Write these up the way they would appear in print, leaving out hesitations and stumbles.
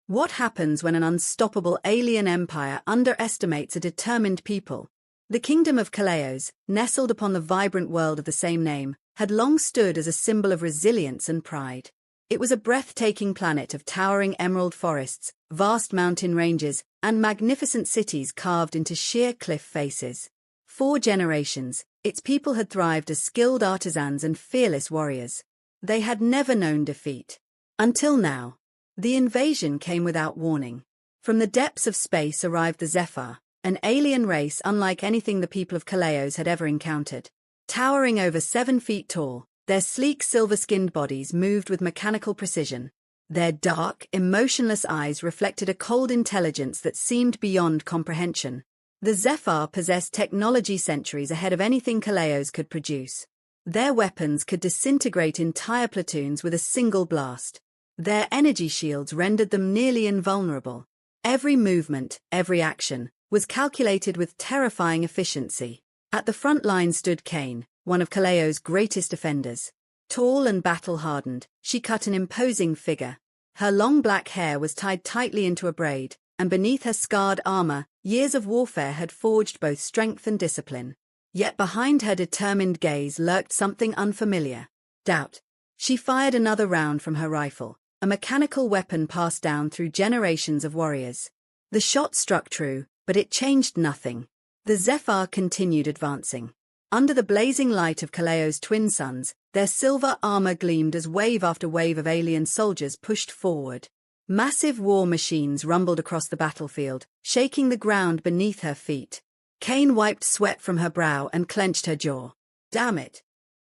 What happens when an unstoppable alien empire underestimates a determined people? The kingdom of Kaleios, nestled upon the vibrant world of the same name, had long stood as a symbol of resilience and pride. It was a breathtaking planet of towering emerald forests, vast mountain ranges, and magnificent cities carved into sheer cliff faces. For generations, its people had thrived as skilled artisans and fearless warriors. They had never known defeat. Until now. The invasion came without warning. From the depths of space arrived the Zefair, an alien race unlike anything the people of Kaleios had ever encountered. Towering over 7 feet tall, their sleek silver-skinned bodies moved with mechanical precision. Their dark, emotionless eyes reflected a cold intelligence that seemed beyond comprehension. The Zefair possessed technology centuries ahead of anything Kaleios could produce. Their weapons could disintegrate entire platoons with a single blast. Their energy shields rendered them nearly invulnerable. Every movement, every action, was calculated with terrifying efficiency. At the front line stood Cain, one of Kaleios' greatest defenders. Tall and battle-hardened, she cut an imposing figure. Her long black hair was tied tightly into a braid, and beneath her scarred armor, years of warfare had forged both strength and discipline. Yet behind her determined gaze lurked something unfamiliar. Doubt. She fired another round from her rifle, a mechanical weapon passed down through generations of warriors. The shot struck true, but it changed nothing. The Zefair continued advancing. Under the blazing light of Kaleios' twin suns, their silver armor gleamed as wave after wave of alien soldiers pushed forward. Massive war machines rumbled across the battlefield, shaking the ground beneath her feet. Cain wiped sweat from her brow and clenched her jaw. "Damn it,"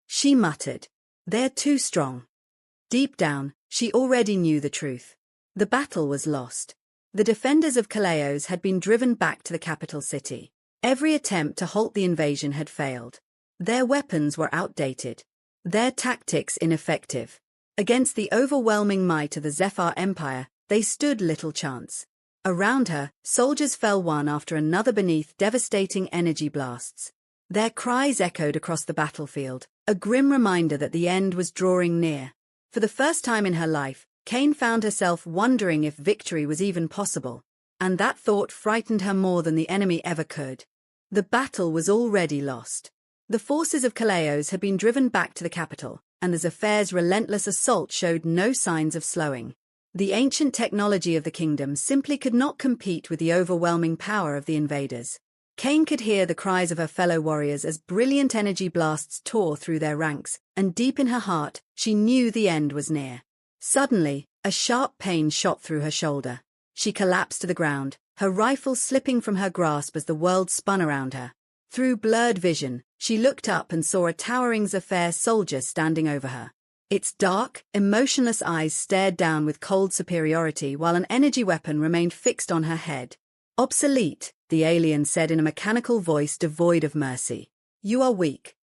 she muttered. "They're too strong." Deep down, she already knew the truth. The battle was lost. The defenders of Kaleios had been driven back to the capital city. Every attempt to halt the invasion had failed. Their weapons were outdated. Their tactics ineffective. Against the overwhelming might of the Zefair Empire, they stood little chance. Around her, soldiers fell one after another beneath devastating energy blasts. Their cries echoed across the battlefield, a grim reminder that the end was drawing near. For the first time in her life, Cain found herself wondering if victory was even possible, and that thought frightened her more than the enemy ever could. The battle was already lost. The forces of Kaleios had been driven back to the capital, and the Zefair's relentless assault showed no signs of slowing. The ancient technology of the kingdom simply could not compete with the overwhelming power of the invaders. Cain could hear the cries of her fellow warriors as brilliant energy blasts tore through their ranks, and deep in her heart, she knew the end was near. Suddenly, a sharp pain shot through her shoulder. She collapsed to the ground, her rifle slipping from her grasp as the world spun around her. Through blurred vision, she looked up and saw a towering Zefair soldier standing over her. Its dark, emotionless eyes stared down with cold superiority while an energy weapon remained fixed on her head. "Obsolete," the alien said in a mechanical voice devoid of mercy. "You are weak."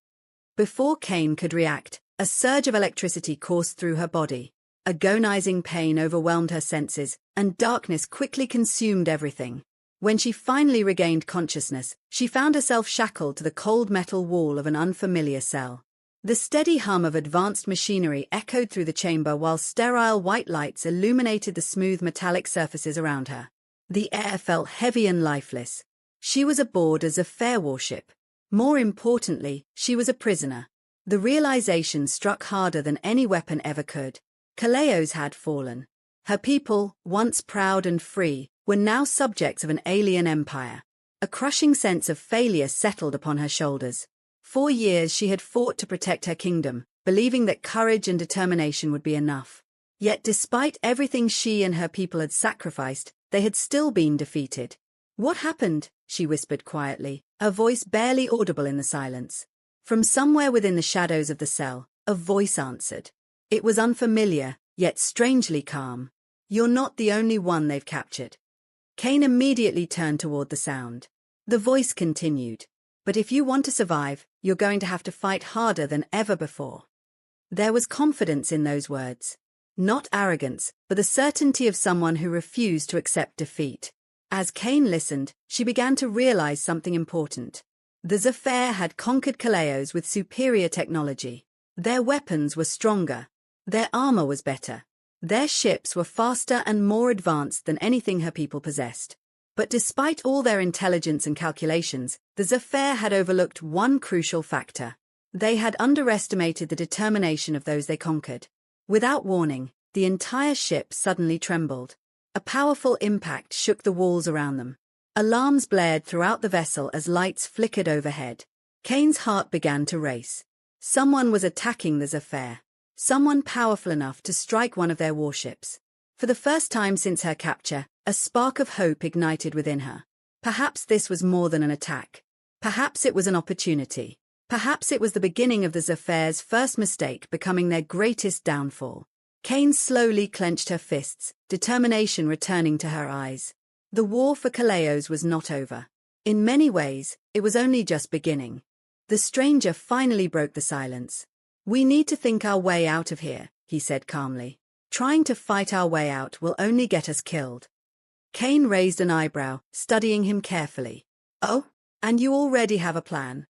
Before Cain could react, a surge of electricity coursed through her body. Agonizing pain overwhelmed her senses, and darkness quickly consumed everything. When she finally regained consciousness, she found herself shackled to the cold metal wall of an unfamiliar cell. The steady hum of advanced machinery echoed through the chamber while sterile white lights illuminated the smooth metallic surfaces around her. The air felt heavy and lifeless. She was aboard a Zefair warship. More importantly, she was a prisoner. The realization struck harder than any weapon ever could. Kaleios had fallen. Her people, once proud and free, were now subjects of an alien empire. A crushing sense of failure settled upon her shoulders. For years she had fought to protect her kingdom, believing that courage and determination would be enough. Yet despite everything she and her people had sacrificed, they had still been defeated. "What happened?" she whispered quietly, her voice barely audible in the silence. From somewhere within the shadows of the cell, a voice answered. It was unfamiliar, yet strangely calm. "You're not the only one they've captured." Cain immediately turned toward the sound. The voice continued. "But if you want to survive, you're going to have to fight harder than ever before." There was confidence in those words. Not arrogance, but the certainty of someone who refused to accept defeat. As Cain listened, she began to realize something important. The Zefair had conquered Kaleios with superior technology. Their weapons were stronger. Their armor was better. Their ships were faster and more advanced than anything her people possessed. But despite all their intelligence and calculations, the Zefair had overlooked one crucial factor. They had underestimated the determination of those they conquered. Without warning, the entire ship suddenly trembled. A powerful impact shook the walls around them. Alarms blared throughout the vessel as lights flickered overhead. Cain's heart began to race. Someone was attacking the Zefair. Someone powerful enough to strike one of their warships. For the first time since her capture, a spark of hope ignited within her. Perhaps this was more than an attack. Perhaps it was an opportunity. Perhaps it was the beginning of the Zefair's first mistake becoming their greatest downfall. Cain slowly clenched her fists, determination returning to her eyes. The war for Kaleios was not over. In many ways, it was only just beginning. The stranger finally broke the silence. "We need to think our way out of here," he said calmly. "Trying to fight our way out will only get us killed." Cain raised an eyebrow, studying him carefully. "Oh, and you already have a plan?"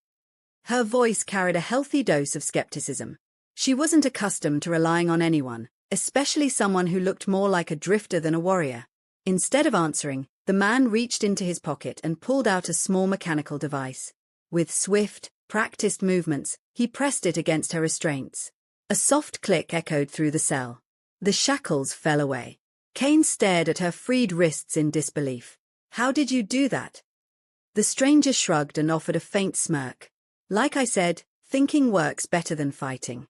Her voice carried a healthy dose of skepticism. She wasn't accustomed to relying on anyone, especially someone who looked more like a drifter than a warrior. Instead of answering, the man reached into his pocket and pulled out a small mechanical device. With swift, practiced movements, he pressed it against her restraints. A soft click echoed through the cell. The shackles fell away. Cain stared at her freed wrists in disbelief. "How did you do that?" The stranger shrugged and offered a faint smirk. "Like I said, thinking works better than fighting."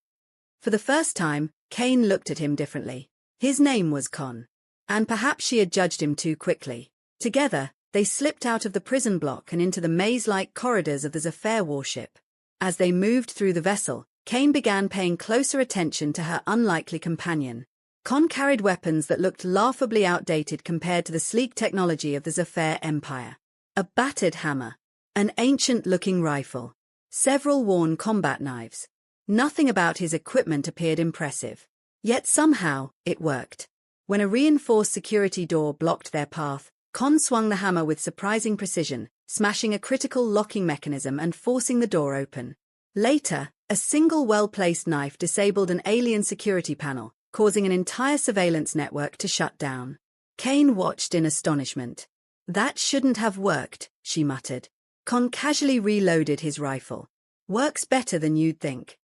For the first time, Cain looked at him differently. His name was Con. And perhaps she had judged him too quickly. Together, they slipped out of the prison block and into the maze-like corridors of the Zefair warship. As they moved through the vessel, Cain began paying closer attention to her unlikely companion. Con carried weapons that looked laughably outdated compared to the sleek technology of the Zefair Empire. A battered hammer, an ancient-looking rifle, several worn combat knives. Nothing about his equipment appeared impressive. Yet somehow, it worked. When a reinforced security door blocked their path, Con swung the hammer with surprising precision, smashing a critical locking mechanism and forcing the door open. Later, a single well-placed knife disabled an alien security panel, causing an entire surveillance network to shut down. Cain watched in astonishment. "That shouldn't have worked," she muttered. Con casually reloaded his rifle. "Works better than you'd think."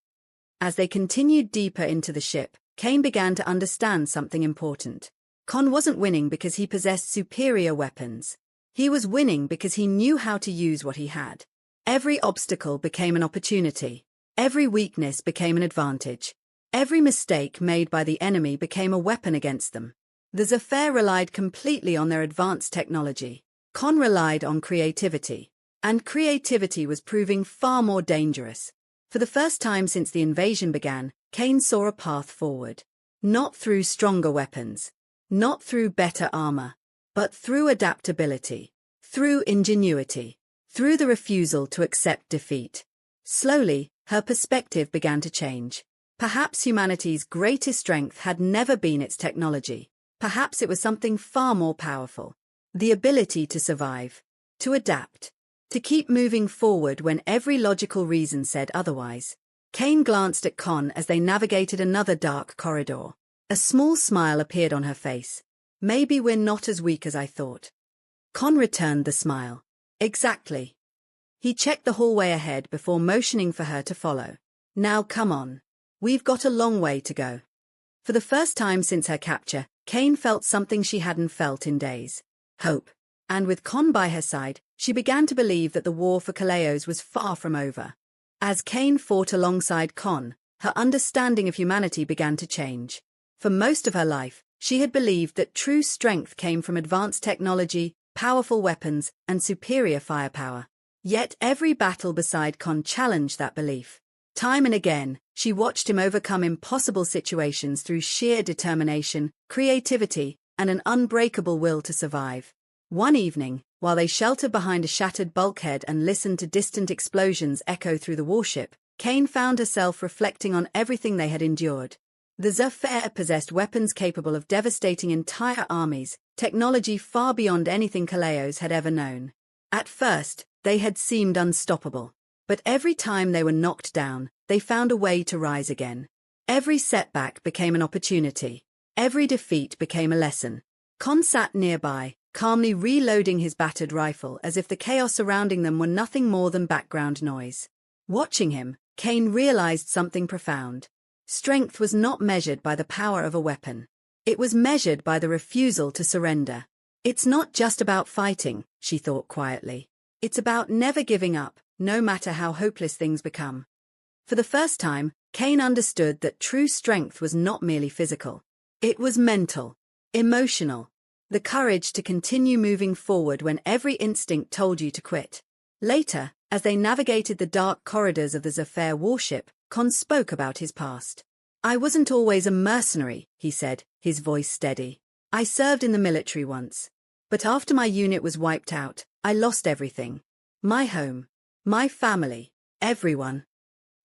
As they continued deeper into the ship, Cain began to understand something important. Con wasn't winning because he possessed superior weapons. He was winning because he knew how to use what he had. Every obstacle became an opportunity. Every weakness became an advantage. Every mistake made by the enemy became a weapon against them. The Zefair relied completely on their advanced technology. Con relied on creativity. And creativity was proving far more dangerous. For the first time since the invasion began, Cain saw a path forward. Not through stronger weapons. Not through better armor. But through adaptability. Through ingenuity. Through the refusal to accept defeat. Slowly, her perspective began to change. Perhaps humanity's greatest strength had never been its technology. Perhaps it was something far more powerful. The ability to survive. To adapt. To keep moving forward when every logical reason said otherwise. Cain glanced at Con as they navigated another dark corridor. A small smile appeared on her face. "Maybe we're not as weak as I thought." Con returned the smile. "Exactly." He checked the hallway ahead before motioning for her to follow. "Now come on. We've got a long way to go." For the first time since her capture, Cain felt something she hadn't felt in days. Hope. And with Con by her side, she began to believe that the war for Kaleios was far from over. As Cain fought alongside Con, her understanding of humanity began to change. For most of her life, she had believed that true strength came from advanced technology, powerful weapons, and superior firepower. Yet every battle beside Con challenged that belief. Time and again, she watched him overcome impossible situations through sheer determination, creativity, and an unbreakable will to survive. One evening, while they sheltered behind a shattered bulkhead and listened to distant explosions echo through the warship, Cain found herself reflecting on everything they had endured. The Zefair possessed weapons capable of devastating entire armies, technology far beyond anything Kaleios had ever known. At first, they had seemed unstoppable. But every time they were knocked down, they found a way to rise again. Every setback became an opportunity. Every defeat became a lesson. Con sat nearby, calmly reloading his battered rifle as if the chaos surrounding them were nothing more than background noise. Watching him, Cain realized something profound. Strength was not measured by the power of a weapon. It was measured by the refusal to surrender. It's not just about fighting, she thought quietly. It's about never giving up, no matter how hopeless things become. For the first time, Cain understood that true strength was not merely physical. It was mental, emotional, the courage to continue moving forward when every instinct told you to quit. Later, as they navigated the dark corridors of the Zefair warship, Con spoke about his past. "I wasn't always a mercenary," he said, his voice steady. "I served in the military once. But after my unit was wiped out, I lost everything. My home, my family, everyone."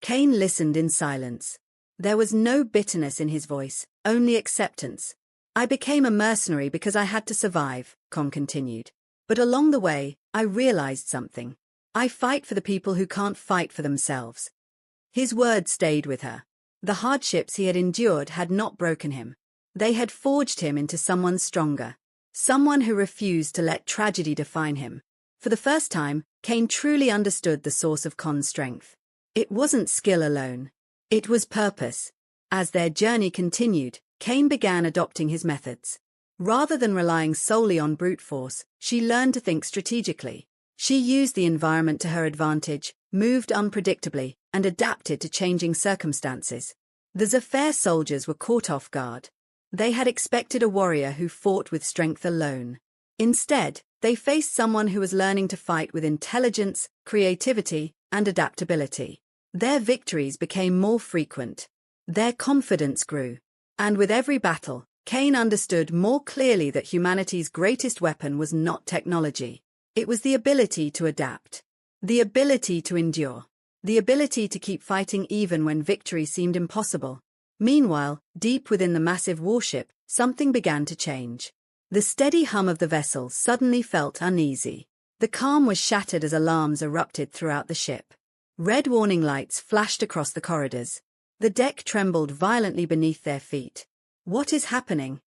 Cain listened in silence. There was no bitterness in his voice, only acceptance. "I became a mercenary because I had to survive," Con continued. "But along the way, I realized something. I fight for the people who can't fight for themselves." His words stayed with her. The hardships he had endured had not broken him. They had forged him into someone stronger. Someone who refused to let tragedy define him. For the first time, Cain truly understood the source of Con's strength. It wasn't skill alone. It was purpose. As their journey continued, Cain began adopting his methods. Rather than relying solely on brute force, she learned to think strategically. She used the environment to her advantage, moved unpredictably, and adapted to changing circumstances. The Zefair soldiers were caught off guard. They had expected a warrior who fought with strength alone. Instead, they faced someone who was learning to fight with intelligence, creativity, and adaptability. Their victories became more frequent. Their confidence grew. And with every battle, Cain understood more clearly that humanity's greatest weapon was not technology. It was the ability to adapt. The ability to endure. The ability to keep fighting even when victory seemed impossible. Meanwhile, deep within the massive warship, something began to change. The steady hum of the vessel suddenly felt uneasy. The calm was shattered as alarms erupted throughout the ship. Red warning lights flashed across the corridors. The deck trembled violently beneath their feet. "What is happening?"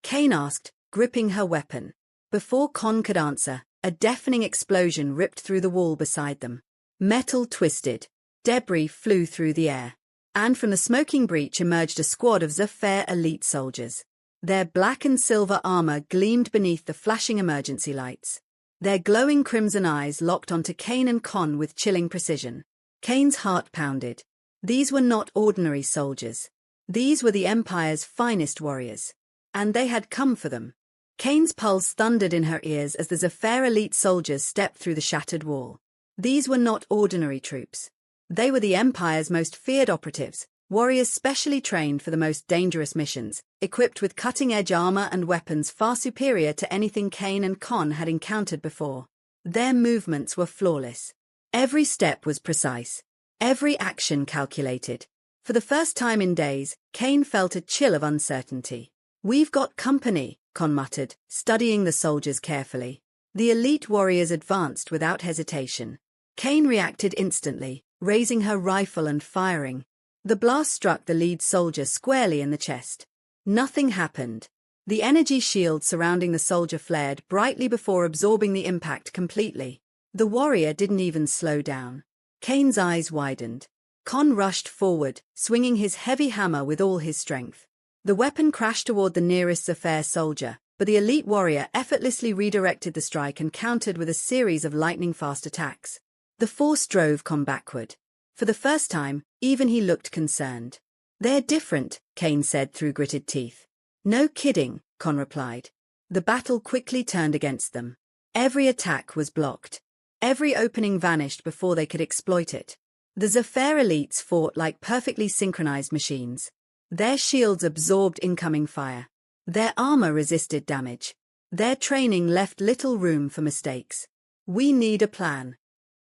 Cain asked, gripping her weapon. Before Con could answer, a deafening explosion ripped through the wall beside them. Metal twisted. Debris flew through the air. And from the smoking breach emerged a squad of Zefair elite soldiers. Their black and silver armor gleamed beneath the flashing emergency lights. Their glowing crimson eyes locked onto Cain and Con with chilling precision. Cain's heart pounded. These were not ordinary soldiers. These were the Empire's finest warriors. And they had come for them. Cain's pulse thundered in her ears as the Zefair elite soldiers stepped through the shattered wall. These were not ordinary troops. They were the Empire's most feared operatives, warriors specially trained for the most dangerous missions, equipped with cutting-edge armor and weapons far superior to anything Cain and Con had encountered before. Their movements were flawless. Every step was precise. Every action calculated. For the first time in days, Cain felt a chill of uncertainty. "We've got company," Con muttered, studying the soldiers carefully. The elite warriors advanced without hesitation. Cain reacted instantly, raising her rifle and firing. The blast struck the lead soldier squarely in the chest. Nothing happened. The energy shield surrounding the soldier flared brightly before absorbing the impact completely. The warrior didn't even slow down. Cain's eyes widened. Con rushed forward, swinging his heavy hammer with all his strength. The weapon crashed toward the nearest Zefair soldier, but the elite warrior effortlessly redirected the strike and countered with a series of lightning-fast attacks. The force drove Con backward. For the first time, even he looked concerned. "They're different," Cain said through gritted teeth. "No kidding," Con replied. The battle quickly turned against them. Every attack was blocked. Every opening vanished before they could exploit it. The Zefair elites fought like perfectly synchronized machines. Their shields absorbed incoming fire. Their armor resisted damage. Their training left little room for mistakes. "We need a plan,"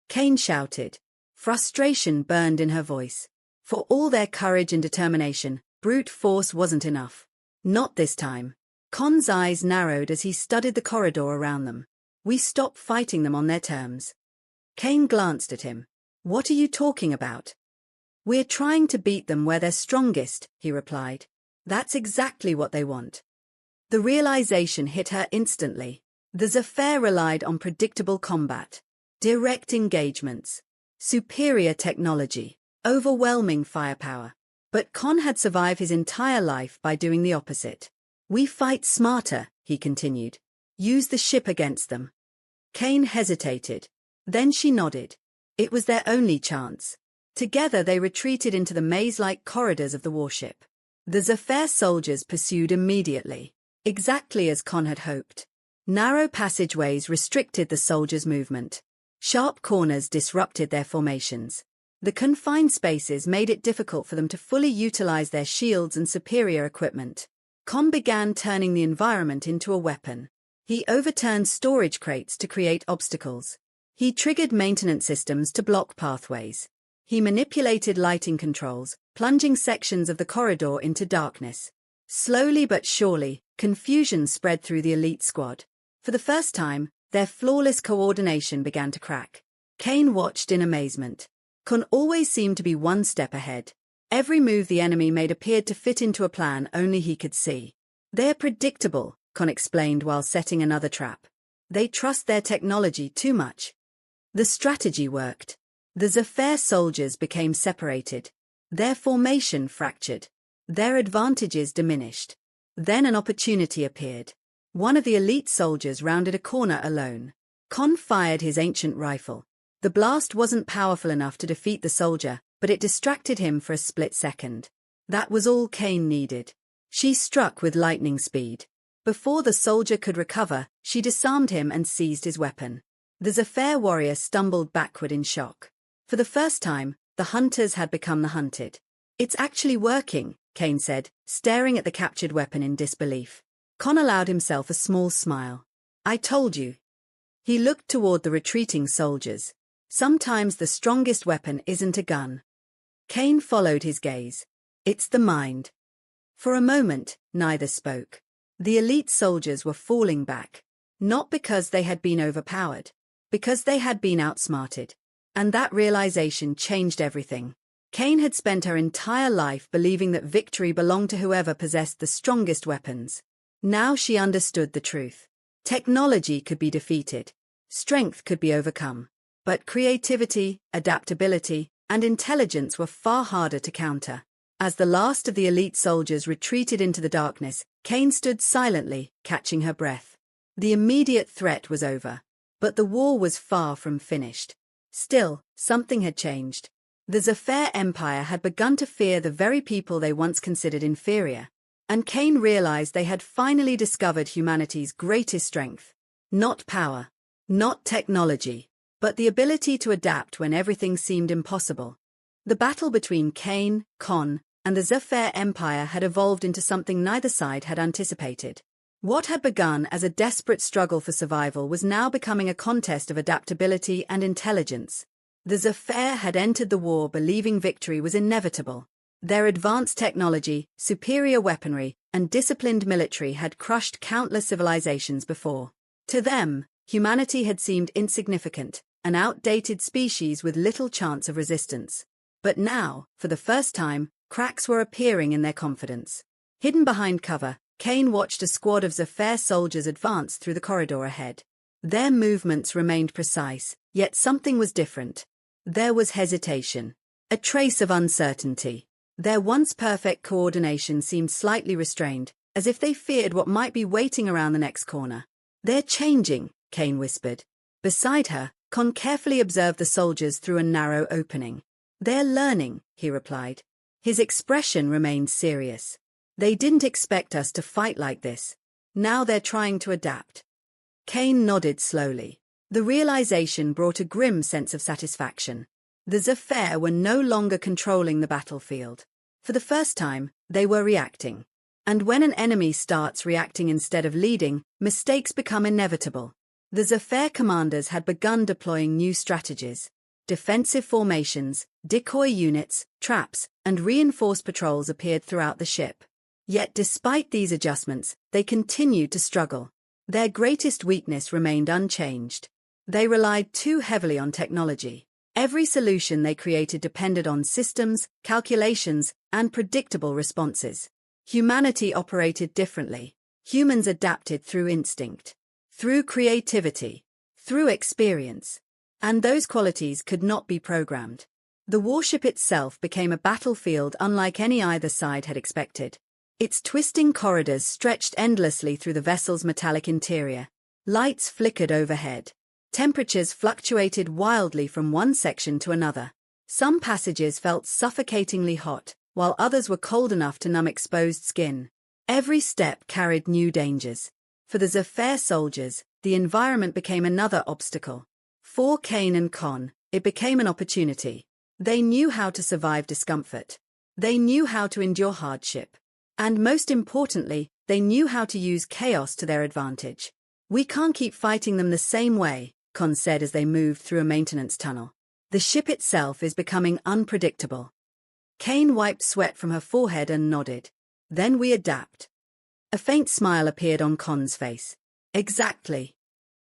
Cain shouted. Frustration burned in her voice. For all their courage and determination, brute force wasn't enough. Not this time. Con's eyes narrowed as he studied the corridor around them. "We stop fighting them on their terms." Cain glanced at him. "What are you talking about?" "We're trying to beat them where they're strongest," he replied. That's exactly what they want. The realization hit her instantly. The Zefair relied on predictable combat, direct engagements, superior technology, overwhelming firepower. But Cain had survived his entire life by doing the opposite. We fight smarter, he continued. Use the ship against them. Cain hesitated. Then she nodded. It was their only chance. Together they retreated into the maze-like corridors of the warship. The Zefair soldiers pursued immediately, exactly as Cain had hoped. Narrow passageways restricted the soldiers' movement. Sharp corners disrupted their formations. The confined spaces made it difficult for them to fully utilize their shields and superior equipment. Cain began turning the environment into a weapon. He overturned storage crates to create obstacles. He triggered maintenance systems to block pathways. He manipulated lighting controls, plunging sections of the corridor into darkness. Slowly but surely, confusion spread through the elite squad. For the first time, their flawless coordination began to crack. Cain watched in amazement. Cain always seemed to be one step ahead. Every move the enemy made appeared to fit into a plan only he could see. They're predictable, Cain explained while setting another trap. They trust their technology too much. The strategy worked. The Zefair soldiers became separated. Their formation fractured. Their advantages diminished. Then an opportunity appeared. One of the elite soldiers rounded a corner alone. Cain fired his ancient rifle. The blast wasn't powerful enough to defeat the soldier, but it distracted him for a split second. That was all Cain needed. She struck with lightning speed. Before the soldier could recover, she disarmed him and seized his weapon. The Zefair warrior stumbled backward in shock. For the first time, the hunters had become the hunted. It's actually working, Cain said, staring at the captured weapon in disbelief. Cain allowed himself a small smile. I told you. He looked toward the retreating soldiers. Sometimes the strongest weapon isn't a gun. Cain followed his gaze. It's the mind. For a moment, neither spoke. The elite soldiers were falling back. Not because they had been overpowered. Because they had been outsmarted. And that realization changed everything. Cain had spent her entire life believing that victory belonged to whoever possessed the strongest weapons. Now she understood the truth. Technology could be defeated. Strength could be overcome. But creativity, adaptability, and intelligence were far harder to counter. As the last of the elite soldiers retreated into the darkness, Cain stood silently, catching her breath. The immediate threat was over. But the war was far from finished. Still, something had changed. The Zefair Empire had begun to fear the very people they once considered inferior. And Cain realized they had finally discovered humanity's greatest strength. Not power. Not technology. But the ability to adapt when everything seemed impossible. The battle between Cain, and the Zefair Empire had evolved into something neither side had anticipated. What had begun as a desperate struggle for survival was now becoming a contest of adaptability and intelligence. The Zefair had entered the war believing victory was inevitable. Their advanced technology, superior weaponry, and disciplined military had crushed countless civilizations before. To them, humanity had seemed insignificant, an outdated species with little chance of resistance. But now, for the first time, cracks were appearing in their confidence. Hidden behind cover, Cain watched a squad of Zefair soldiers advance through the corridor ahead. Their movements remained precise, yet something was different. There was hesitation, a trace of uncertainty. Their once perfect coordination seemed slightly restrained, as if they feared what might be waiting around the next corner. They're changing, Cain whispered. Beside her, Cain carefully observed the soldiers through a narrow opening. They're learning, he replied. His expression remained serious. They didn't expect us to fight like this. Now they're trying to adapt. Cain nodded slowly. The realization brought a grim sense of satisfaction. The Zefair were no longer controlling the battlefield. For the first time, they were reacting. And when an enemy starts reacting instead of leading, mistakes become inevitable. The Zefair commanders had begun deploying new strategies. Defensive formations, decoy units, traps, and reinforced patrols appeared throughout the ship. Yet despite these adjustments, they continued to struggle. Their greatest weakness remained unchanged. They relied too heavily on technology. Every solution they created depended on systems, calculations, and predictable responses. Humanity operated differently. Humans adapted through instinct, through creativity, through experience. And those qualities could not be programmed. The warship itself became a battlefield unlike any either side had expected. Its twisting corridors stretched endlessly through the vessel's metallic interior. Lights flickered overhead. Temperatures fluctuated wildly from one section to another. Some passages felt suffocatingly hot, while others were cold enough to numb exposed skin. Every step carried new dangers. For the Zefair soldiers, the environment became another obstacle. For Cain and Con, it became an opportunity. They knew how to survive discomfort. They knew how to endure hardship. And most importantly, they knew how to use chaos to their advantage. "We can't keep fighting them the same way," Con said as they moved through a maintenance tunnel. "The ship itself is becoming unpredictable." Cain wiped sweat from her forehead and nodded. "Then we adapt." A faint smile appeared on Con's face. "Exactly."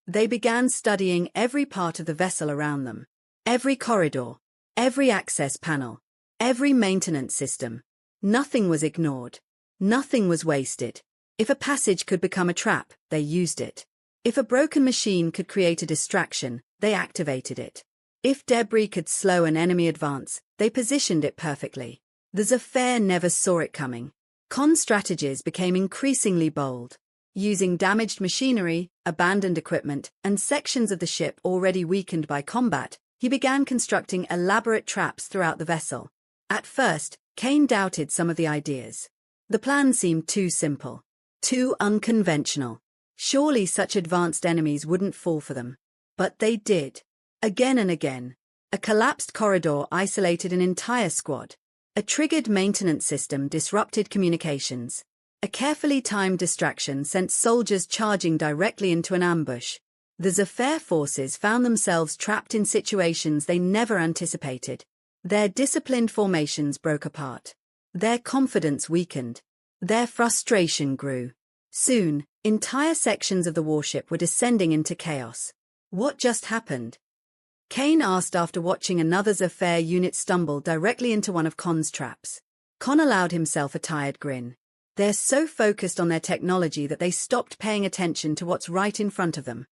They began studying every part of the vessel around them. Every corridor, every access panel, every maintenance system. Nothing was ignored. Nothing was wasted. If a passage could become a trap, they used it. If a broken machine could create a distraction, they activated it. If debris could slow an enemy advance, they positioned it perfectly. The Zefair never saw it coming. Con's strategies became increasingly bold. Using damaged machinery, abandoned equipment, and sections of the ship already weakened by combat, he began constructing elaborate traps throughout the vessel. At first, Cain doubted some of the ideas. The plan seemed too simple, too unconventional. Surely such advanced enemies wouldn't fall for them. But they did. Again and again. A collapsed corridor isolated an entire squad. A triggered maintenance system disrupted communications. A carefully timed distraction sent soldiers charging directly into an ambush. The Zefair forces found themselves trapped in situations they never anticipated. Their disciplined formations broke apart. Their confidence weakened. Their frustration grew. Soon, entire sections of the warship were descending into chaos. "What just happened?" Cain asked after watching another Zefair unit stumble directly into one of Con's traps. Con allowed himself a tired grin. They're so focused on their technology that they stopped paying attention to what's right in front of them.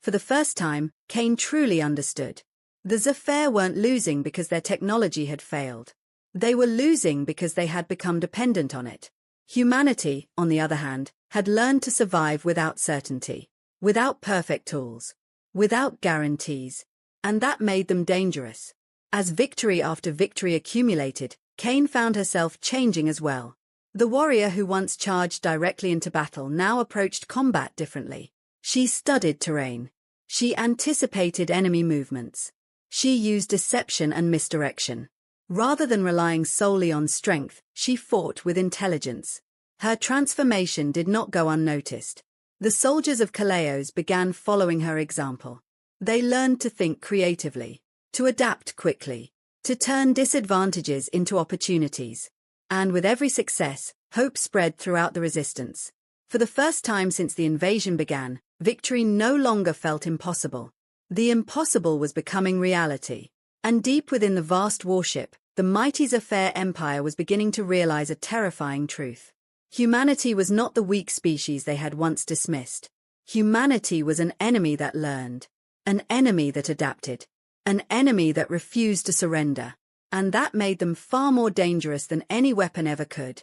For the first time, Cain truly understood. The Zefair weren't losing because their technology had failed. They were losing because they had become dependent on it. Humanity, on the other hand, had learned to survive without certainty, without perfect tools, without guarantees, and that made them dangerous. As victory after victory accumulated, Cain found herself changing as well. The warrior who once charged directly into battle now approached combat differently. She studied terrain. She anticipated enemy movements. She used deception and misdirection. Rather than relying solely on strength, she fought with intelligence. Her transformation did not go unnoticed. The soldiers of Kaleios began following her example. They learned to think creatively, to adapt quickly, to turn disadvantages into opportunities. And with every success, hope spread throughout the resistance. For the first time since the invasion began, victory no longer felt impossible. The impossible was becoming reality. And deep within the vast warship, the mighty Zefair Empire was beginning to realize a terrifying truth. Humanity was not the weak species they had once dismissed. Humanity was an enemy that learned, an enemy that adapted, an enemy that refused to surrender. And that made them far more dangerous than any weapon ever could.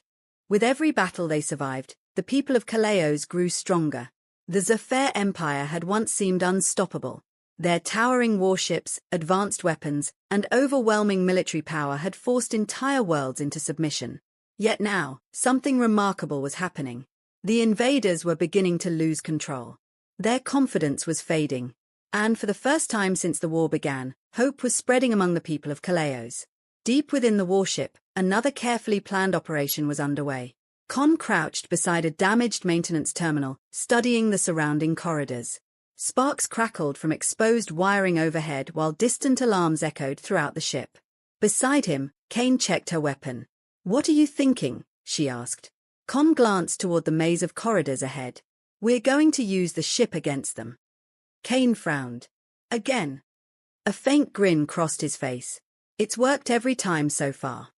With every battle they survived, the people of Kaleios grew stronger. The Zefair Empire had once seemed unstoppable. Their towering warships, advanced weapons, and overwhelming military power had forced entire worlds into submission. Yet now, something remarkable was happening. The invaders were beginning to lose control. Their confidence was fading. And for the first time since the war began, hope was spreading among the people of Kaleios. Deep within the warship, another carefully planned operation was underway. Con crouched beside a damaged maintenance terminal, studying the surrounding corridors. Sparks crackled from exposed wiring overhead while distant alarms echoed throughout the ship. Beside him, Cain checked her weapon. "What are you thinking?" she asked. Con glanced toward the maze of corridors ahead. "We're going to use the ship against them." Cain frowned. Again. A faint grin crossed his face. "It's worked every time so far."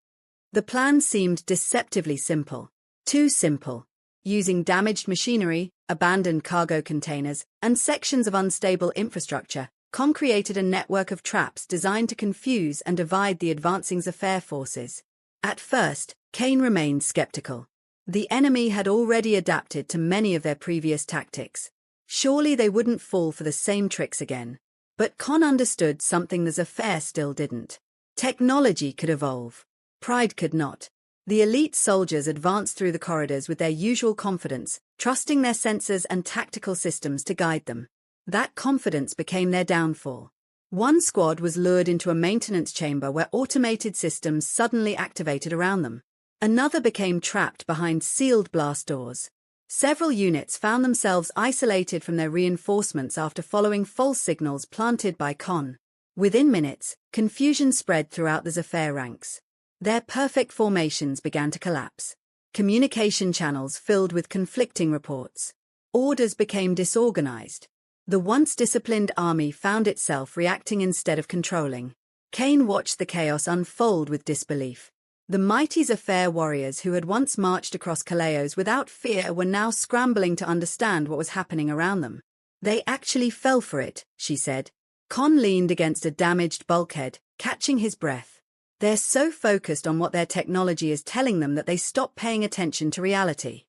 The plan seemed deceptively simple. Too simple. Using damaged machinery, abandoned cargo containers, and sections of unstable infrastructure, Cain created a network of traps designed to confuse and divide the advancing Zefair forces. At first, Cain remained skeptical. The enemy had already adapted to many of their previous tactics. Surely they wouldn't fall for the same tricks again. But Cain understood something the Zefair still didn't. Technology could evolve. Pride could not. The elite soldiers advanced through the corridors with their usual confidence, trusting their sensors and tactical systems to guide them. That confidence became their downfall. One squad was lured into a maintenance chamber where automated systems suddenly activated around them. Another became trapped behind sealed blast doors. Several units found themselves isolated from their reinforcements after following false signals planted by Cain. Within minutes, confusion spread throughout the Zefair ranks. Their perfect formations began to collapse. Communication channels filled with conflicting reports. Orders became disorganized. The once disciplined army found itself reacting instead of controlling. Cain watched the chaos unfold with disbelief. The mighty Zefair warriors who had once marched across Kaleios without fear were now scrambling to understand what was happening around them. They actually fell for it, she said. Cain leaned against a damaged bulkhead, catching his breath. They're so focused on what their technology is telling them that they stop paying attention to reality.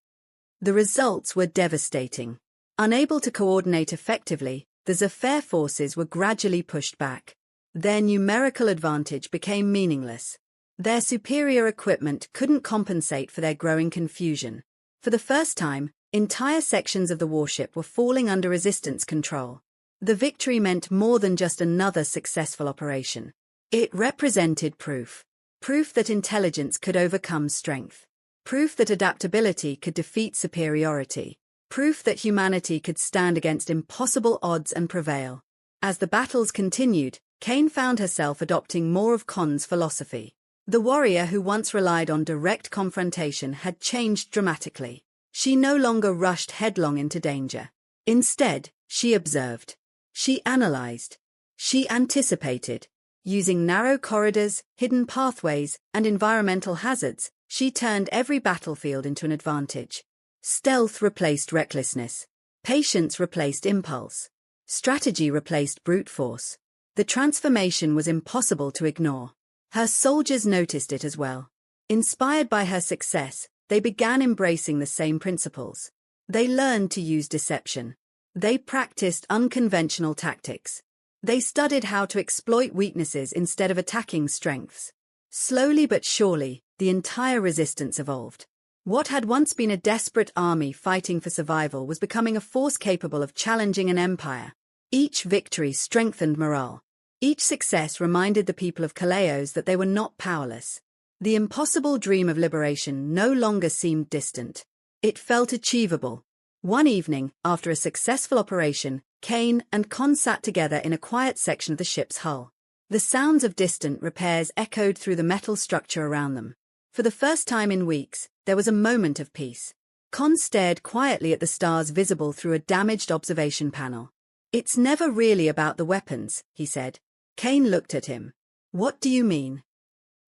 The results were devastating. Unable to coordinate effectively, the Zefair forces were gradually pushed back. Their numerical advantage became meaningless. Their superior equipment couldn't compensate for their growing confusion. For the first time, entire sections of the warship were falling under resistance control. The victory meant more than just another successful operation. It represented proof. Proof that intelligence could overcome strength. Proof that adaptability could defeat superiority. Proof that humanity could stand against impossible odds and prevail. As the battles continued, Cain found herself adopting more of Cain's philosophy. The warrior who once relied on direct confrontation had changed dramatically. She no longer rushed headlong into danger. Instead, she observed. She analyzed. She anticipated. Using narrow corridors, hidden pathways, and environmental hazards, she turned every battlefield into an advantage. Stealth replaced recklessness. Patience replaced impulse. Strategy replaced brute force. The transformation was impossible to ignore. Her soldiers noticed it as well. Inspired by her success, they began embracing the same principles. They learned to use deception. They practiced unconventional tactics. They studied how to exploit weaknesses instead of attacking strengths. Slowly but surely, the entire resistance evolved. What had once been a desperate army fighting for survival was becoming a force capable of challenging an empire. Each victory strengthened morale. Each success reminded the people of Kaleios that they were not powerless. The impossible dream of liberation no longer seemed distant. It felt achievable. One evening, after a successful operation, Cain and Cain sat together in a quiet section of the ship's hull. The sounds of distant repairs echoed through the metal structure around them. For the first time in weeks, there was a moment of peace. Cain stared quietly at the stars visible through a damaged observation panel. "It's never really about the weapons," he said. Cain looked at him. "What do you mean?"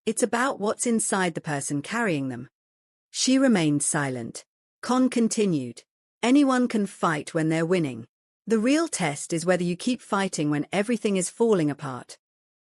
"It's about what's inside the person carrying them." She remained silent. Cain continued. "Anyone can fight when they're winning. The real test is whether you keep fighting when everything is falling apart."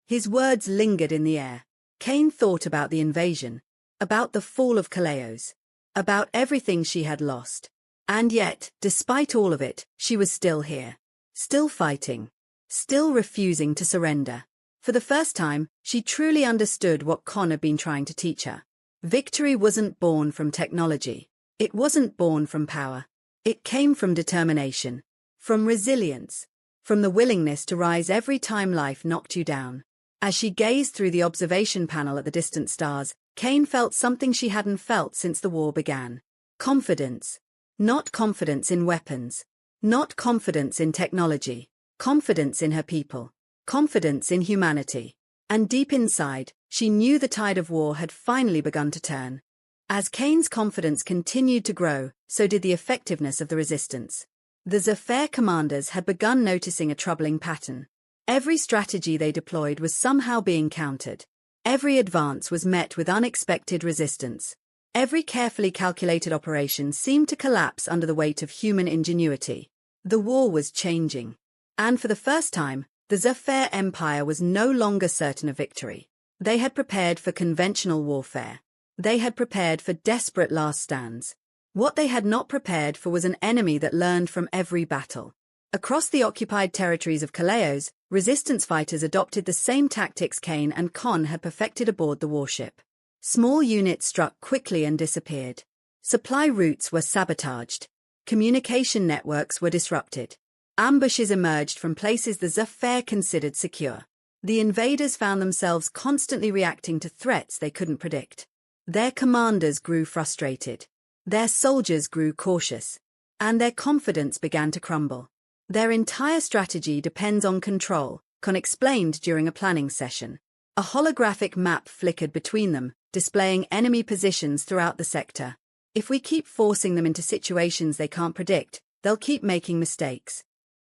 His words lingered in the air. Cain thought about the invasion, about the fall of Kaleios, about everything she had lost. And yet, despite all of it, she was still here. Still fighting. Still refusing to surrender. For the first time, she truly understood what Cain had been trying to teach her. Victory wasn't born from technology. It wasn't born from power. It came from determination. From resilience. From the willingness to rise every time life knocked you down. As she gazed through the observation panel at the distant stars, Cain felt something she hadn't felt since the war began. Confidence. Not confidence in weapons. Not confidence in technology. Confidence in her people. Confidence in humanity. And deep inside, she knew the tide of war had finally begun to turn. As Cain's confidence continued to grow, so did the effectiveness of the resistance. The Zefair commanders had begun noticing a troubling pattern. Every strategy they deployed was somehow being countered. Every advance was met with unexpected resistance. Every carefully calculated operation seemed to collapse under the weight of human ingenuity. The war was changing. And for the first time, the Zefair Empire was no longer certain of victory. They had prepared for conventional warfare. They had prepared for desperate last stands. What they had not prepared for was an enemy that learned from every battle. Across the occupied territories of Kaleios, resistance fighters adopted the same tactics Cain and Con had perfected aboard the warship. Small units struck quickly and disappeared. Supply routes were sabotaged. Communication networks were disrupted. Ambushes emerged from places the Zefair considered secure. The invaders found themselves constantly reacting to threats they couldn't predict. Their commanders grew frustrated. Their soldiers grew cautious. And their confidence began to crumble. Their entire strategy depends on control, Con explained during a planning session. A holographic map flickered between them, displaying enemy positions throughout the sector. If we keep forcing them into situations they can't predict, they'll keep making mistakes.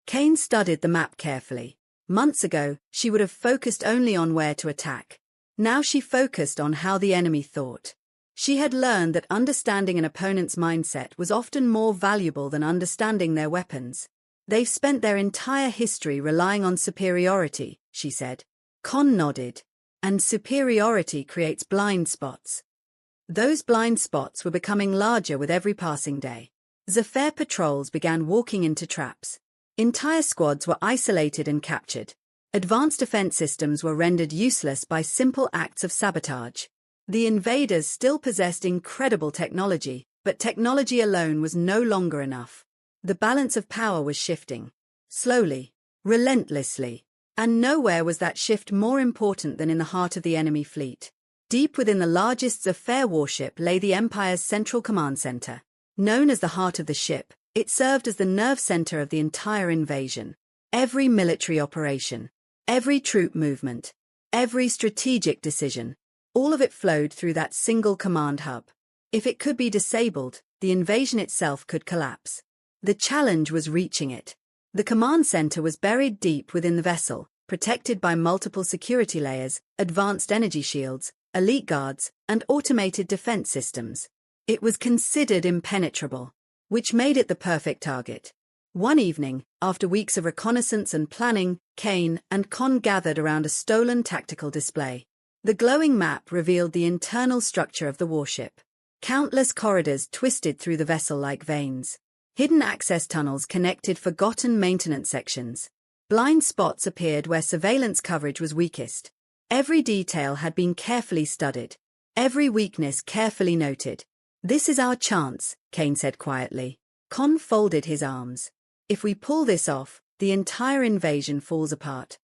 Cain studied the map carefully. Months ago, she would have focused only on where to attack. Now she focused on how the enemy thought. She had learned that understanding an opponent's mindset was often more valuable than understanding their weapons. They've spent their entire history relying on superiority, she said. Con nodded. And superiority creates blind spots. Those blind spots were becoming larger with every passing day. Zefair patrols began walking into traps. Entire squads were isolated and captured. Advanced defense systems were rendered useless by simple acts of sabotage. The invaders still possessed incredible technology, but technology alone was no longer enough. The balance of power was shifting. Slowly, relentlessly. And nowhere was that shift more important than in the heart of the enemy fleet. Deep within the largest Zefair warship lay the Empire's central command center. Known as the heart of the ship, it served as the nerve center of the entire invasion. Every military operation, every troop movement, every strategic decision, all of it flowed through that single command hub. If it could be disabled, the invasion itself could collapse. The challenge was reaching it. The command center was buried deep within the vessel, protected by multiple security layers, advanced energy shields, elite guards, and automated defense systems. It was considered impenetrable, which made it the perfect target. One evening, after weeks of reconnaissance and planning, Cain and Con gathered around a stolen tactical display. The glowing map revealed the internal structure of the warship. Countless corridors twisted through the vessel like veins. Hidden access tunnels connected forgotten maintenance sections. Blind spots appeared where surveillance coverage was weakest. Every detail had been carefully studied. Every weakness carefully noted. "This is our chance," Cain said quietly. Con folded his arms. "If we pull this off, the entire invasion falls apart."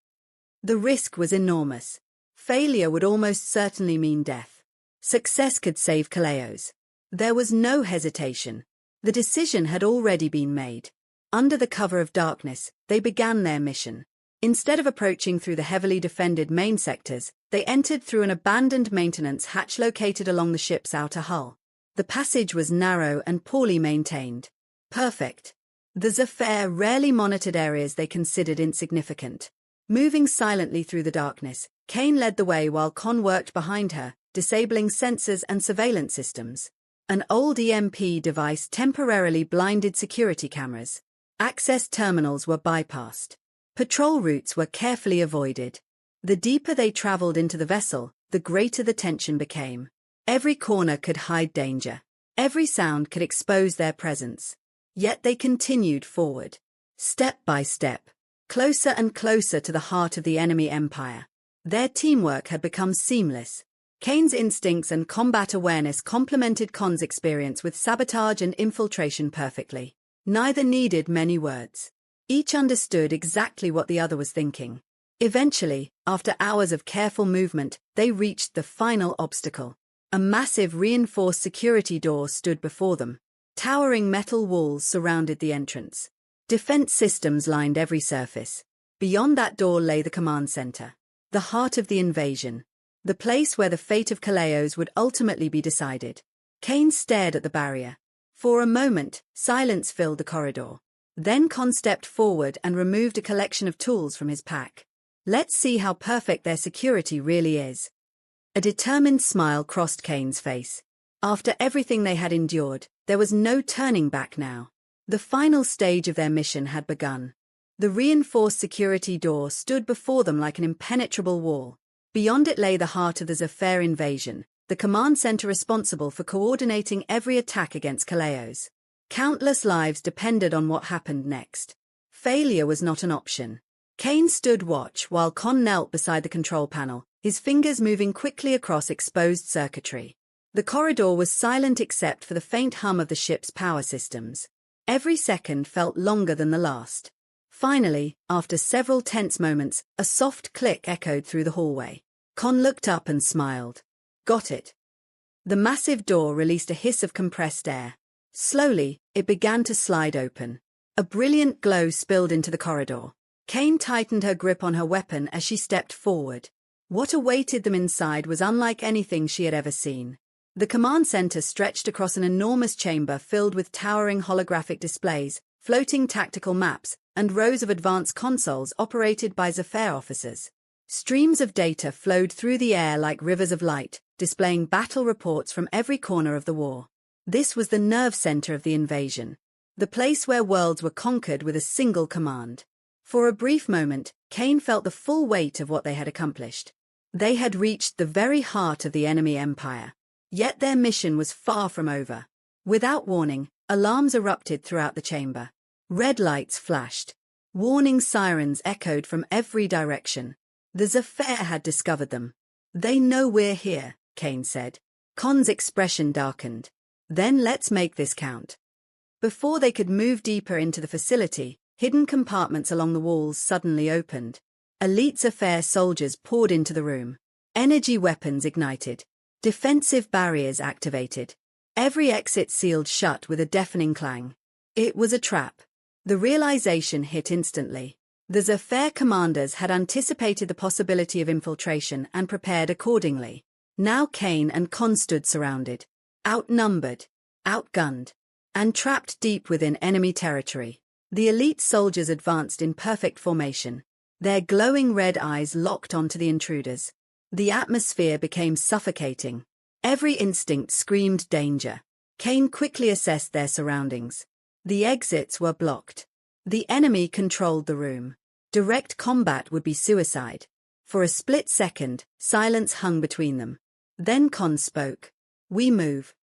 The risk was enormous. Failure would almost certainly mean death. Success could save Kaleios. There was no hesitation. The decision had already been made. Under the cover of darkness, they began their mission. Instead of approaching through the heavily defended main sectors, they entered through an abandoned maintenance hatch located along the ship's outer hull. The passage was narrow and poorly maintained. Perfect. The Zefair rarely monitored areas they considered insignificant. Moving silently through the darkness, Cain led the way while Con worked behind her, disabling sensors and surveillance systems. An old EMP device temporarily blinded security cameras. Access terminals were bypassed. Patrol routes were carefully avoided. The deeper they traveled into the vessel, the greater the tension became. Every corner could hide danger. Every sound could expose their presence. Yet they continued forward. Step by step. Closer and closer to the heart of the enemy empire. Their teamwork had become seamless. Cain's instincts and combat awareness complemented Con's experience with sabotage and infiltration perfectly. Neither needed many words. Each understood exactly what the other was thinking. Eventually, after hours of careful movement, they reached the final obstacle. A massive reinforced security door stood before them. Towering metal walls surrounded the entrance. Defense systems lined every surface. Beyond that door lay the command center, the heart of the invasion, the place where the fate of Kaleios would ultimately be decided. Cain stared at the barrier. For a moment, silence filled the corridor. Then Con stepped forward and removed a collection of tools from his pack. "Let's see how perfect their security really is." A determined smile crossed Cain's face. After everything they had endured, there was no turning back now. The final stage of their mission had begun. The reinforced security door stood before them like an impenetrable wall. Beyond it lay the heart of the Zefair invasion, the command center responsible for coordinating every attack against Kaleios. Countless lives depended on what happened next. Failure was not an option. Cain stood watch while Con knelt beside the control panel, his fingers moving quickly across exposed circuitry. The corridor was silent except for the faint hum of the ship's power systems. Every second felt longer than the last. Finally, after several tense moments, a soft click echoed through the hallway. Con looked up and smiled. Got it. The massive door released a hiss of compressed air. Slowly, it began to slide open. A brilliant glow spilled into the corridor. Cain tightened her grip on her weapon as she stepped forward. What awaited them inside was unlike anything she had ever seen. The command center stretched across an enormous chamber filled with towering holographic displays, floating tactical maps, and rows of advanced consoles operated by Zefair officers. Streams of data flowed through the air like rivers of light, displaying battle reports from every corner of the war. This was the nerve center of the invasion, the place where worlds were conquered with a single command. For a brief moment, Cain felt the full weight of what they had accomplished. They had reached the very heart of the enemy empire. Yet their mission was far from over. Without warning, alarms erupted throughout the chamber. Red lights flashed. Warning sirens echoed from every direction. The Zefair had discovered them. They know we're here, Cain said. Con's expression darkened. Then let's make this count. Before they could move deeper into the facility, hidden compartments along the walls suddenly opened. Elite Zefair soldiers poured into the room. Energy weapons ignited. Defensive barriers activated. Every exit sealed shut with a deafening clang. It was a trap. The realization hit instantly. The Zefair commanders had anticipated the possibility of infiltration and prepared accordingly. Now Cain and Con stood surrounded, outnumbered, outgunned, and trapped deep within enemy territory. The elite soldiers advanced in perfect formation, their glowing red eyes locked onto the intruders. The atmosphere became suffocating. Every instinct screamed danger. Cain quickly assessed their surroundings. The exits were blocked. The enemy controlled the room. Direct combat would be suicide. For a split second, silence hung between them. Then Con spoke. We move.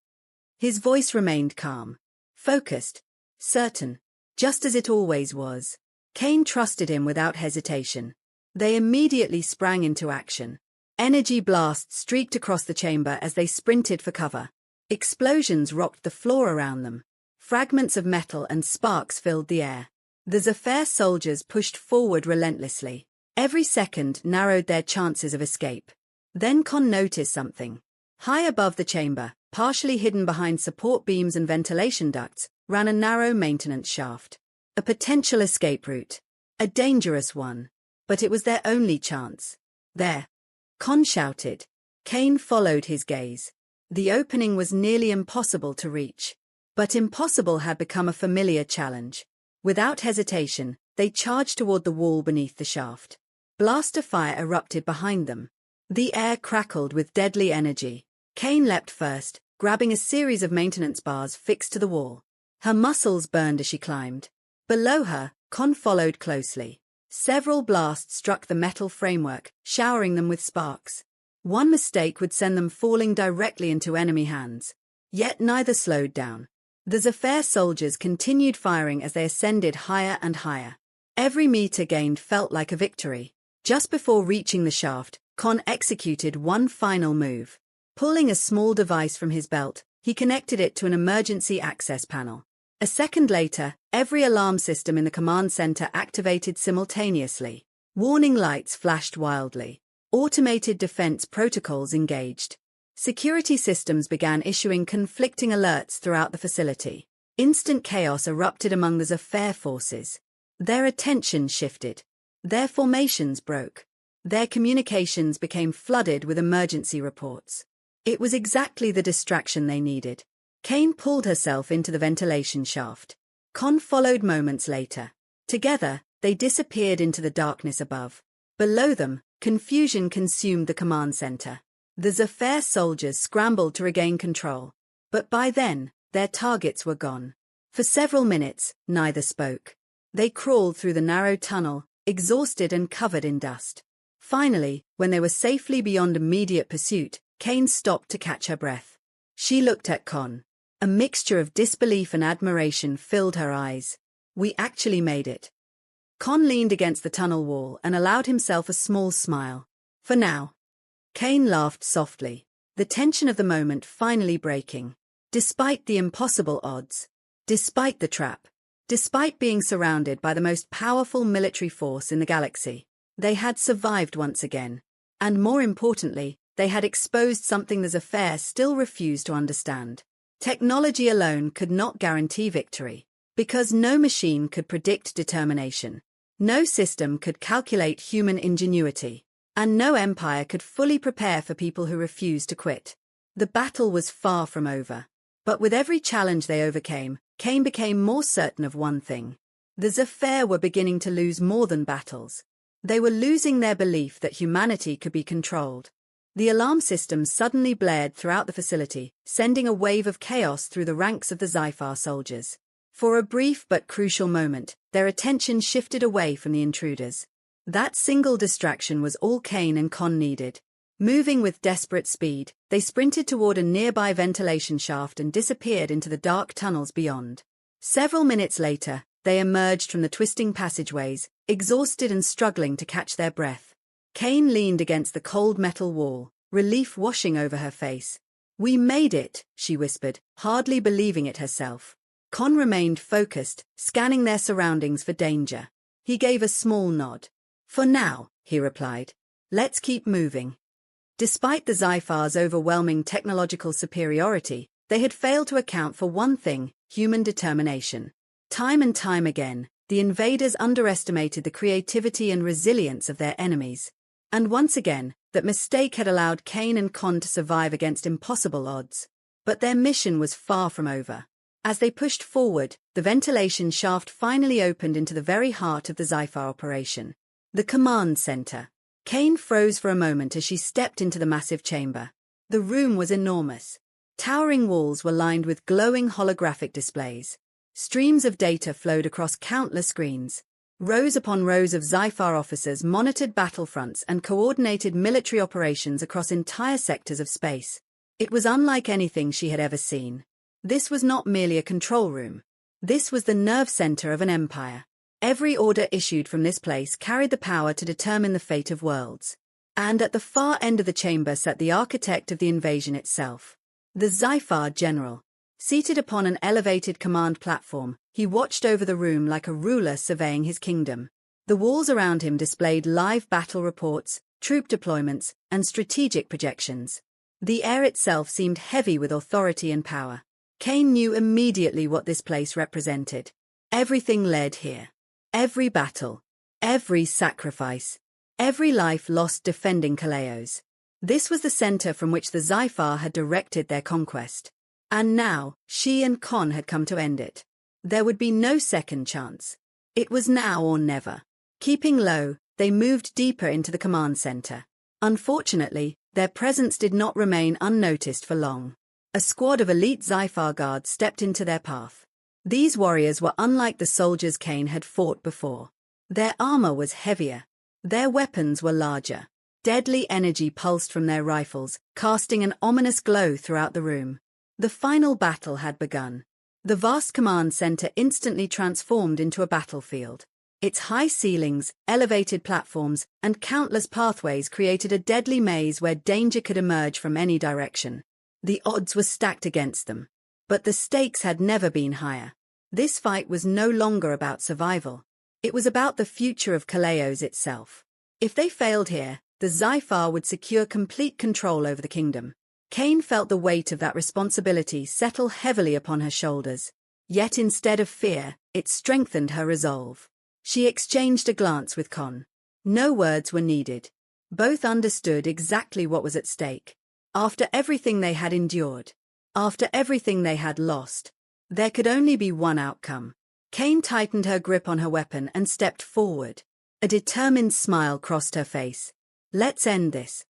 His voice remained calm, focused, certain, just as it always was. Cain trusted him without hesitation. They immediately sprang into action. Energy blasts streaked across the chamber as they sprinted for cover. Explosions rocked the floor around them. Fragments of metal and sparks filled the air. The Zefair soldiers pushed forward relentlessly. Every second narrowed their chances of escape. Then Con noticed something. High above the chamber, partially hidden behind support beams and ventilation ducts, ran a narrow maintenance shaft. A potential escape route. A dangerous one. But it was their only chance. There. Con shouted. Cain followed his gaze. The opening was nearly impossible to reach. But impossible had become a familiar challenge. Without hesitation, they charged toward the wall beneath the shaft. Blaster fire erupted behind them. The air crackled with deadly energy. Cain leapt first, grabbing a series of maintenance bars fixed to the wall. Her muscles burned as she climbed. Below her, Con followed closely. Several blasts struck the metal framework, showering them with sparks. One mistake would send them falling directly into enemy hands. Yet neither slowed down. The Zefair soldiers continued firing as they ascended higher and higher. Every meter gained felt like a victory. Just before reaching the shaft, Con executed one final move. Pulling a small device from his belt, he connected it to an emergency access panel. A second later, every alarm system in the command center activated simultaneously. Warning lights flashed wildly. Automated defense protocols engaged. Security systems began issuing conflicting alerts throughout the facility. Instant chaos erupted among the Zefair forces. Their attention shifted. Their formations broke. Their communications became flooded with emergency reports. It was exactly the distraction they needed. Cain pulled herself into the ventilation shaft. Con followed moments later. Together, they disappeared into the darkness above. Below them, confusion consumed the command center. The Zefair soldiers scrambled to regain control. But by then, their targets were gone. For several minutes, neither spoke. They crawled through the narrow tunnel, exhausted and covered in dust. Finally, when they were safely beyond immediate pursuit, Cain stopped to catch her breath. She looked at Con. A mixture of disbelief and admiration filled her eyes. "We actually made it." Con leaned against the tunnel wall and allowed himself a small smile. "For now." Cain laughed softly, the tension of the moment finally breaking. Despite the impossible odds, despite the trap, despite being surrounded by the most powerful military force in the galaxy, they had survived once again. And more importantly, they had exposed something the Zefair still refused to understand. Technology alone could not guarantee victory, because no machine could predict determination, no system could calculate human ingenuity, and no empire could fully prepare for people who refused to quit. The battle was far from over. But with every challenge they overcame, Cain became more certain of one thing. The Zefair were beginning to lose more than battles. They were losing their belief that humanity could be controlled. The alarm system suddenly blared throughout the facility, sending a wave of chaos through the ranks of the Zefair soldiers. For a brief but crucial moment, their attention shifted away from the intruders. That single distraction was all Cain and Con needed. Moving with desperate speed, they sprinted toward a nearby ventilation shaft and disappeared into the dark tunnels beyond. Several minutes later, they emerged from the twisting passageways, exhausted and struggling to catch their breath. Cain leaned against the cold metal wall, relief washing over her face. "We made it," she whispered, hardly believing it herself. Con remained focused, scanning their surroundings for danger. He gave a small nod. "For now," he replied. "Let's keep moving." Despite the Zefair's overwhelming technological superiority, they had failed to account for one thing: human determination. Time and time again, the invaders underestimated the creativity and resilience of their enemies. And once again, that mistake had allowed Cain and Con to survive against impossible odds. But their mission was far from over. As they pushed forward, the ventilation shaft finally opened into the very heart of the Zefair operation. The command center. Cain froze for a moment as she stepped into the massive chamber. The room was enormous. Towering walls were lined with glowing holographic displays. Streams of data flowed across countless screens. Rows upon rows of Zefair officers monitored battlefronts and coordinated military operations across entire sectors of space. It was unlike anything she had ever seen. This was not merely a control room. This was the nerve center of an empire. Every order issued from this place carried the power to determine the fate of worlds. And at the far end of the chamber sat the architect of the invasion itself. The Zefair general. Seated upon an elevated command platform, he watched over the room like a ruler surveying his kingdom. The walls around him displayed live battle reports, troop deployments, and strategic projections. The air itself seemed heavy with authority and power. Cain knew immediately what this place represented. Everything led here. Every battle, every sacrifice, every life lost defending Kaleios. This was the center from which the Zefair had directed their conquest. And now, she and Con had come to end it. There would be no second chance. It was now or never. Keeping low, they moved deeper into the command center. Unfortunately, their presence did not remain unnoticed for long. A squad of elite Zefair guards stepped into their path. These warriors were unlike the soldiers Cain had fought before. Their armor was heavier. Their weapons were larger. Deadly energy pulsed from their rifles, casting an ominous glow throughout the room. The final battle had begun. The vast command center instantly transformed into a battlefield. Its high ceilings, elevated platforms, and countless pathways created a deadly maze where danger could emerge from any direction. The odds were stacked against them. But the stakes had never been higher. This fight was no longer about survival. It was about the future of Kaleios itself. If they failed here, the Zefair would secure complete control over the kingdom. Cain felt the weight of that responsibility settle heavily upon her shoulders. Yet instead of fear, it strengthened her resolve. She exchanged a glance with Con. No words were needed. Both understood exactly what was at stake. After everything they had endured, after everything they had lost, there could only be one outcome. Cain tightened her grip on her weapon and stepped forward. A determined smile crossed her face. "Let's end this."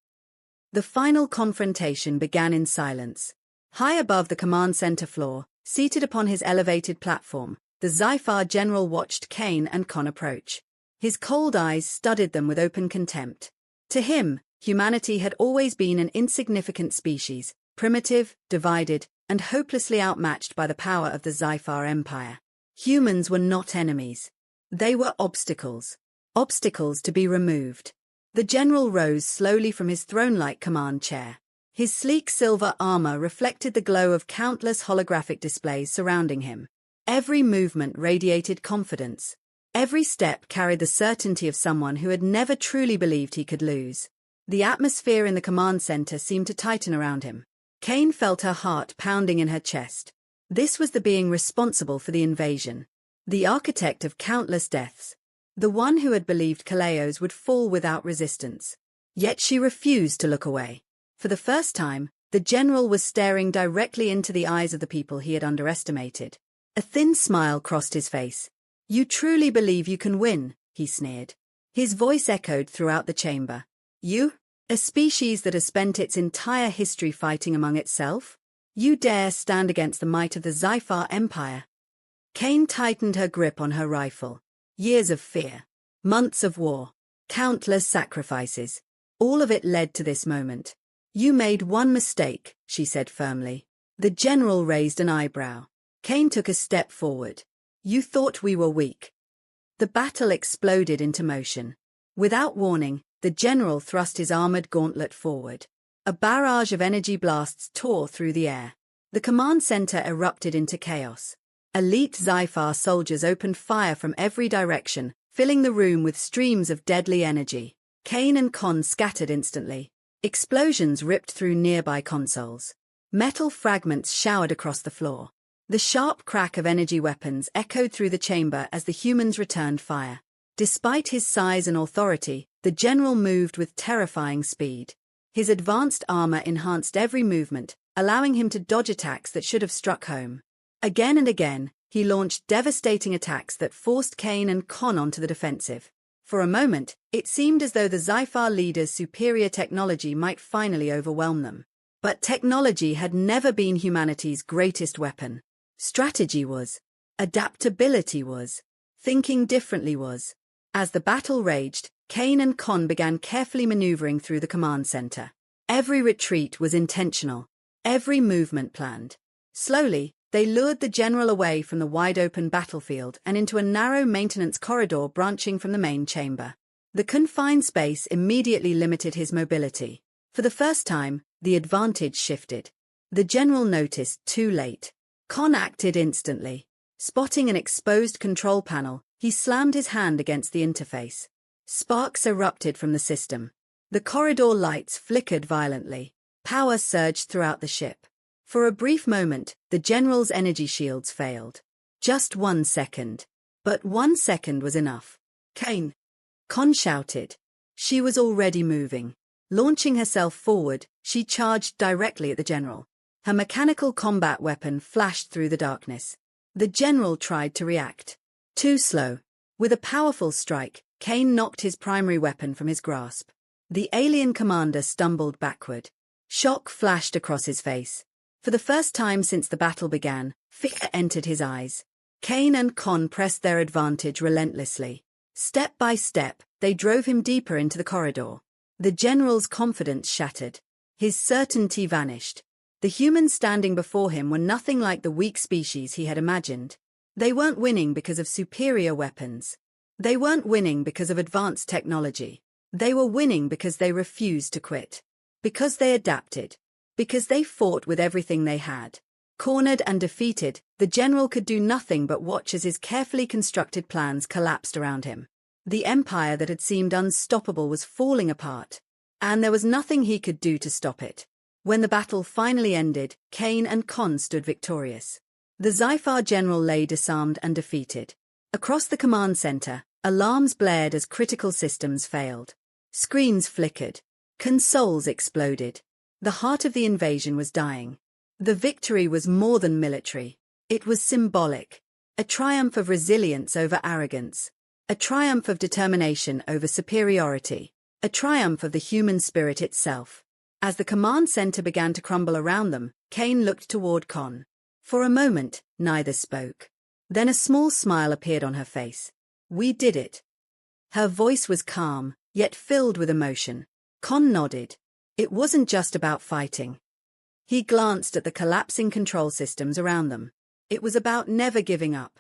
The final confrontation began in silence. High above the command center floor, seated upon his elevated platform, the Zefair general watched Cain and Con approach. His cold eyes studied them with open contempt. To him, humanity had always been an insignificant species, primitive, divided, and hopelessly outmatched by the power of the Zefair Empire. Humans were not enemies. They were obstacles. Obstacles to be removed. The general rose slowly from his throne-like command chair. His sleek silver armor reflected the glow of countless holographic displays surrounding him. Every movement radiated confidence. Every step carried the certainty of someone who had never truly believed he could lose. The atmosphere in the command center seemed to tighten around him. Cain felt her heart pounding in her chest. This was the being responsible for the invasion. The architect of countless deaths. The one who had believed Kaleios would fall without resistance. Yet she refused to look away. For the first time, the general was staring directly into the eyes of the people he had underestimated. A thin smile crossed his face. "You truly believe you can win," he sneered. His voice echoed throughout the chamber. "You? A species that has spent its entire history fighting among itself? You dare stand against the might of the Zefair Empire?" Cain tightened her grip on her rifle. Years of fear. Months of war. Countless sacrifices. All of it led to this moment. "You made one mistake," she said firmly. The general raised an eyebrow. Cain took a step forward. "You thought we were weak." The battle exploded into motion. Without warning, the general thrust his armored gauntlet forward. A barrage of energy blasts tore through the air. The command center erupted into chaos. Elite Zefair soldiers opened fire from every direction, filling the room with streams of deadly energy. Cain and Con scattered instantly. Explosions ripped through nearby consoles. Metal fragments showered across the floor. The sharp crack of energy weapons echoed through the chamber as the humans returned fire. Despite his size and authority, the general moved with terrifying speed. His advanced armor enhanced every movement, allowing him to dodge attacks that should have struck home. Again and again, he launched devastating attacks that forced Cain and Con onto the defensive. For a moment, it seemed as though the Zefair leader's superior technology might finally overwhelm them. But technology had never been humanity's greatest weapon. Strategy was. Adaptability was. Thinking differently was. As the battle raged, Cain and Con began carefully maneuvering through the command center. Every retreat was intentional. Every movement planned. Slowly, they lured the general away from the wide-open battlefield and into a narrow maintenance corridor branching from the main chamber. The confined space immediately limited his mobility. For the first time, the advantage shifted. The general noticed too late. Con acted instantly. Spotting an exposed control panel, he slammed his hand against the interface. Sparks erupted from the system. The corridor lights flickered violently. Power surged throughout the ship. For a brief moment, the general's energy shields failed. Just 1 second. But 1 second was enough. "Cain!" Con shouted. She was already moving. Launching herself forward, she charged directly at the general. Her mechanical combat weapon flashed through the darkness. The general tried to react. Too slow. With a powerful strike, Cain knocked his primary weapon from his grasp. The alien commander stumbled backward. Shock flashed across his face. For the first time since the battle began, fear entered his eyes. Cain and Con pressed their advantage relentlessly. Step by step, they drove him deeper into the corridor. The general's confidence shattered. His certainty vanished. The humans standing before him were nothing like the weak species he had imagined. They weren't winning because of superior weapons. They weren't winning because of advanced technology. They were winning because they refused to quit. Because they adapted. Because they fought with everything they had. Cornered and defeated, the general could do nothing but watch as his carefully constructed plans collapsed around him. The empire that had seemed unstoppable was falling apart. And there was nothing he could do to stop it. When the battle finally ended, Cain and Con stood victorious. The Zefair general lay disarmed and defeated. Across the command center, alarms blared as critical systems failed. Screens flickered. Consoles exploded. The heart of the invasion was dying. The victory was more than military. It was symbolic. A triumph of resilience over arrogance. A triumph of determination over superiority. A triumph of the human spirit itself. As the command center began to crumble around them, Cain looked toward Con. For a moment, neither spoke. Then a small smile appeared on her face. "We did it." Her voice was calm, yet filled with emotion. Con nodded. It wasn't just about fighting. He glanced at the collapsing control systems around them. It was about never giving up.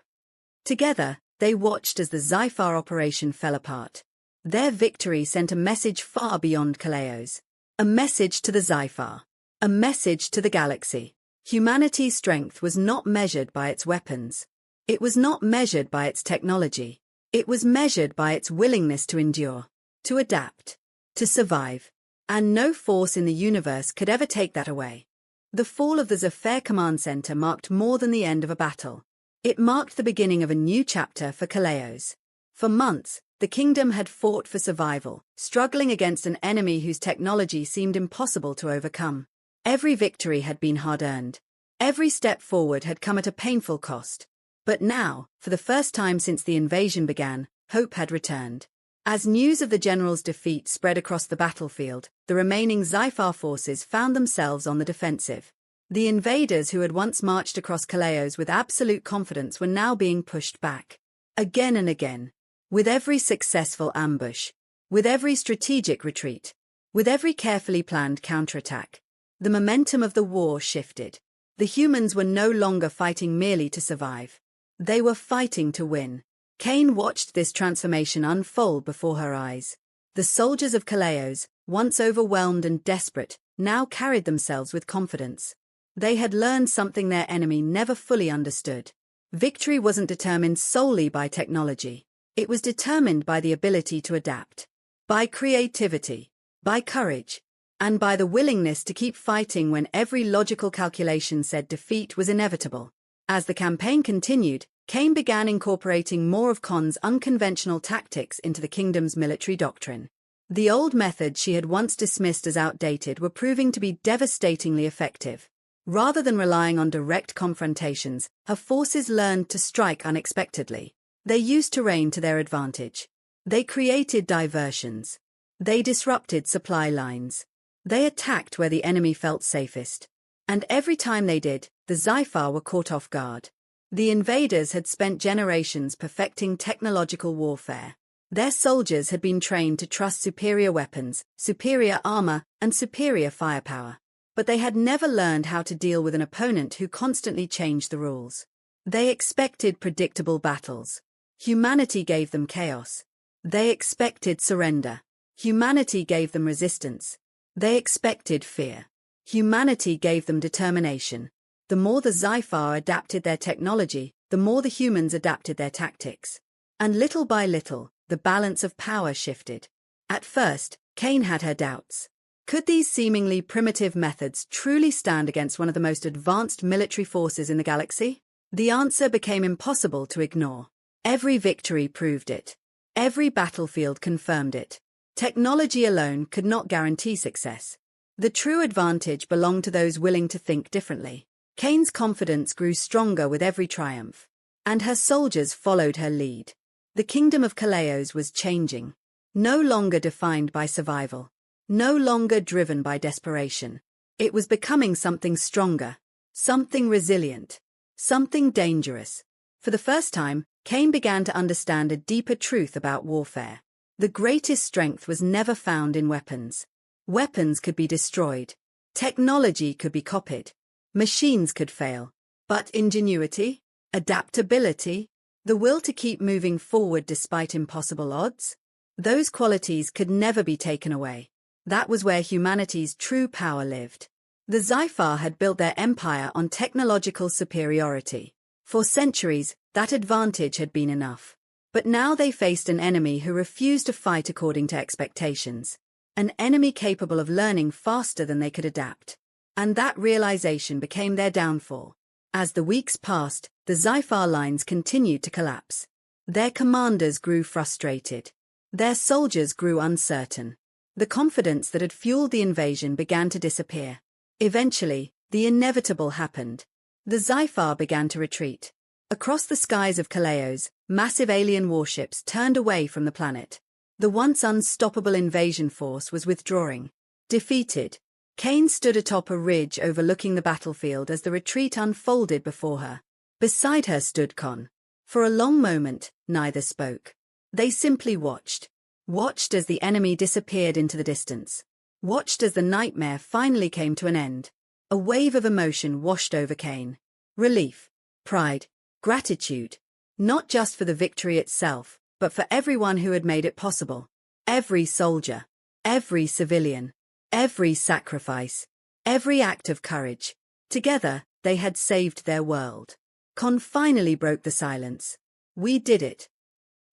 Together, they watched as the Zefair operation fell apart. Their victory sent a message far beyond Kaleios. A message to the Zefair. A message to the galaxy. Humanity's strength was not measured by its weapons. It was not measured by its technology. It was measured by its willingness to endure, to adapt, to survive. And no force in the universe could ever take that away. The fall of the Zefair Command Center marked more than the end of a battle. It marked the beginning of a new chapter for Kaleios. For months, the kingdom had fought for survival, struggling against an enemy whose technology seemed impossible to overcome. Every victory had been hard-earned. Every step forward had come at a painful cost. But now, for the first time since the invasion began, hope had returned. As news of the general's defeat spread across the battlefield, the remaining Zefair forces found themselves on the defensive. The invaders who had once marched across Kaleios with absolute confidence were now being pushed back. Again and again. With every successful ambush. With every strategic retreat. With every carefully planned counterattack. The momentum of the war shifted. The humans were no longer fighting merely to survive. They were fighting to win. Cain watched this transformation unfold before her eyes. The soldiers of Kaleios, once overwhelmed and desperate, now carried themselves with confidence. They had learned something their enemy never fully understood. Victory wasn't determined solely by technology. It was determined by the ability to adapt, by creativity, by courage, and by the willingness to keep fighting when every logical calculation said defeat was inevitable. As the campaign continued, Cain began incorporating more of Con's unconventional tactics into the kingdom's military doctrine. The old methods she had once dismissed as outdated were proving to be devastatingly effective. Rather than relying on direct confrontations, her forces learned to strike unexpectedly. They used terrain to their advantage. They created diversions. They disrupted supply lines. They attacked where the enemy felt safest. And every time they did, the Zefair were caught off guard. The invaders had spent generations perfecting technological warfare. Their soldiers had been trained to trust superior weapons, superior armor, and superior firepower. But they had never learned how to deal with an opponent who constantly changed the rules. They expected predictable battles. Humanity gave them chaos. They expected surrender. Humanity gave them resistance. They expected fear. Humanity gave them determination. The more the Zefair adapted their technology, the more the humans adapted their tactics. And little by little, the balance of power shifted. At first, Cain had her doubts. Could these seemingly primitive methods truly stand against one of the most advanced military forces in the galaxy? The answer became impossible to ignore. Every victory proved it. Every battlefield confirmed it. Technology alone could not guarantee success. The true advantage belonged to those willing to think differently. Cain's confidence grew stronger with every triumph. And her soldiers followed her lead. The kingdom of Kaleios was changing. No longer defined by survival. No longer driven by desperation. It was becoming something stronger. Something resilient. Something dangerous. For the first time, Cain began to understand a deeper truth about warfare. The greatest strength was never found in weapons. Weapons could be destroyed. Technology could be copied. Machines could fail. But ingenuity, adaptability, the will to keep moving forward despite impossible odds, those qualities could never be taken away. That was where humanity's true power lived. The Zefair had built their empire on technological superiority. For centuries, that advantage had been enough. But now they faced an enemy who refused to fight according to expectations. An enemy capable of learning faster than they could adapt. And that realization became their downfall. As the weeks passed, the Zefair lines continued to collapse. Their commanders grew frustrated. Their soldiers grew uncertain. The confidence that had fueled the invasion began to disappear. Eventually, the inevitable happened. The Zefair began to retreat. Across the skies of Kaleios, massive alien warships turned away from the planet. The once unstoppable invasion force was withdrawing. Defeated, Cain stood atop a ridge overlooking the battlefield as the retreat unfolded before her. Beside her stood Con. For a long moment, neither spoke. They simply watched. Watched as the enemy disappeared into the distance. Watched as the nightmare finally came to an end. A wave of emotion washed over Cain. Relief, pride, gratitude. Not just for the victory itself, but for everyone who had made it possible. Every soldier, every civilian, every sacrifice, every act of courage. Together, they had saved their world. Con finally broke the silence. We did it.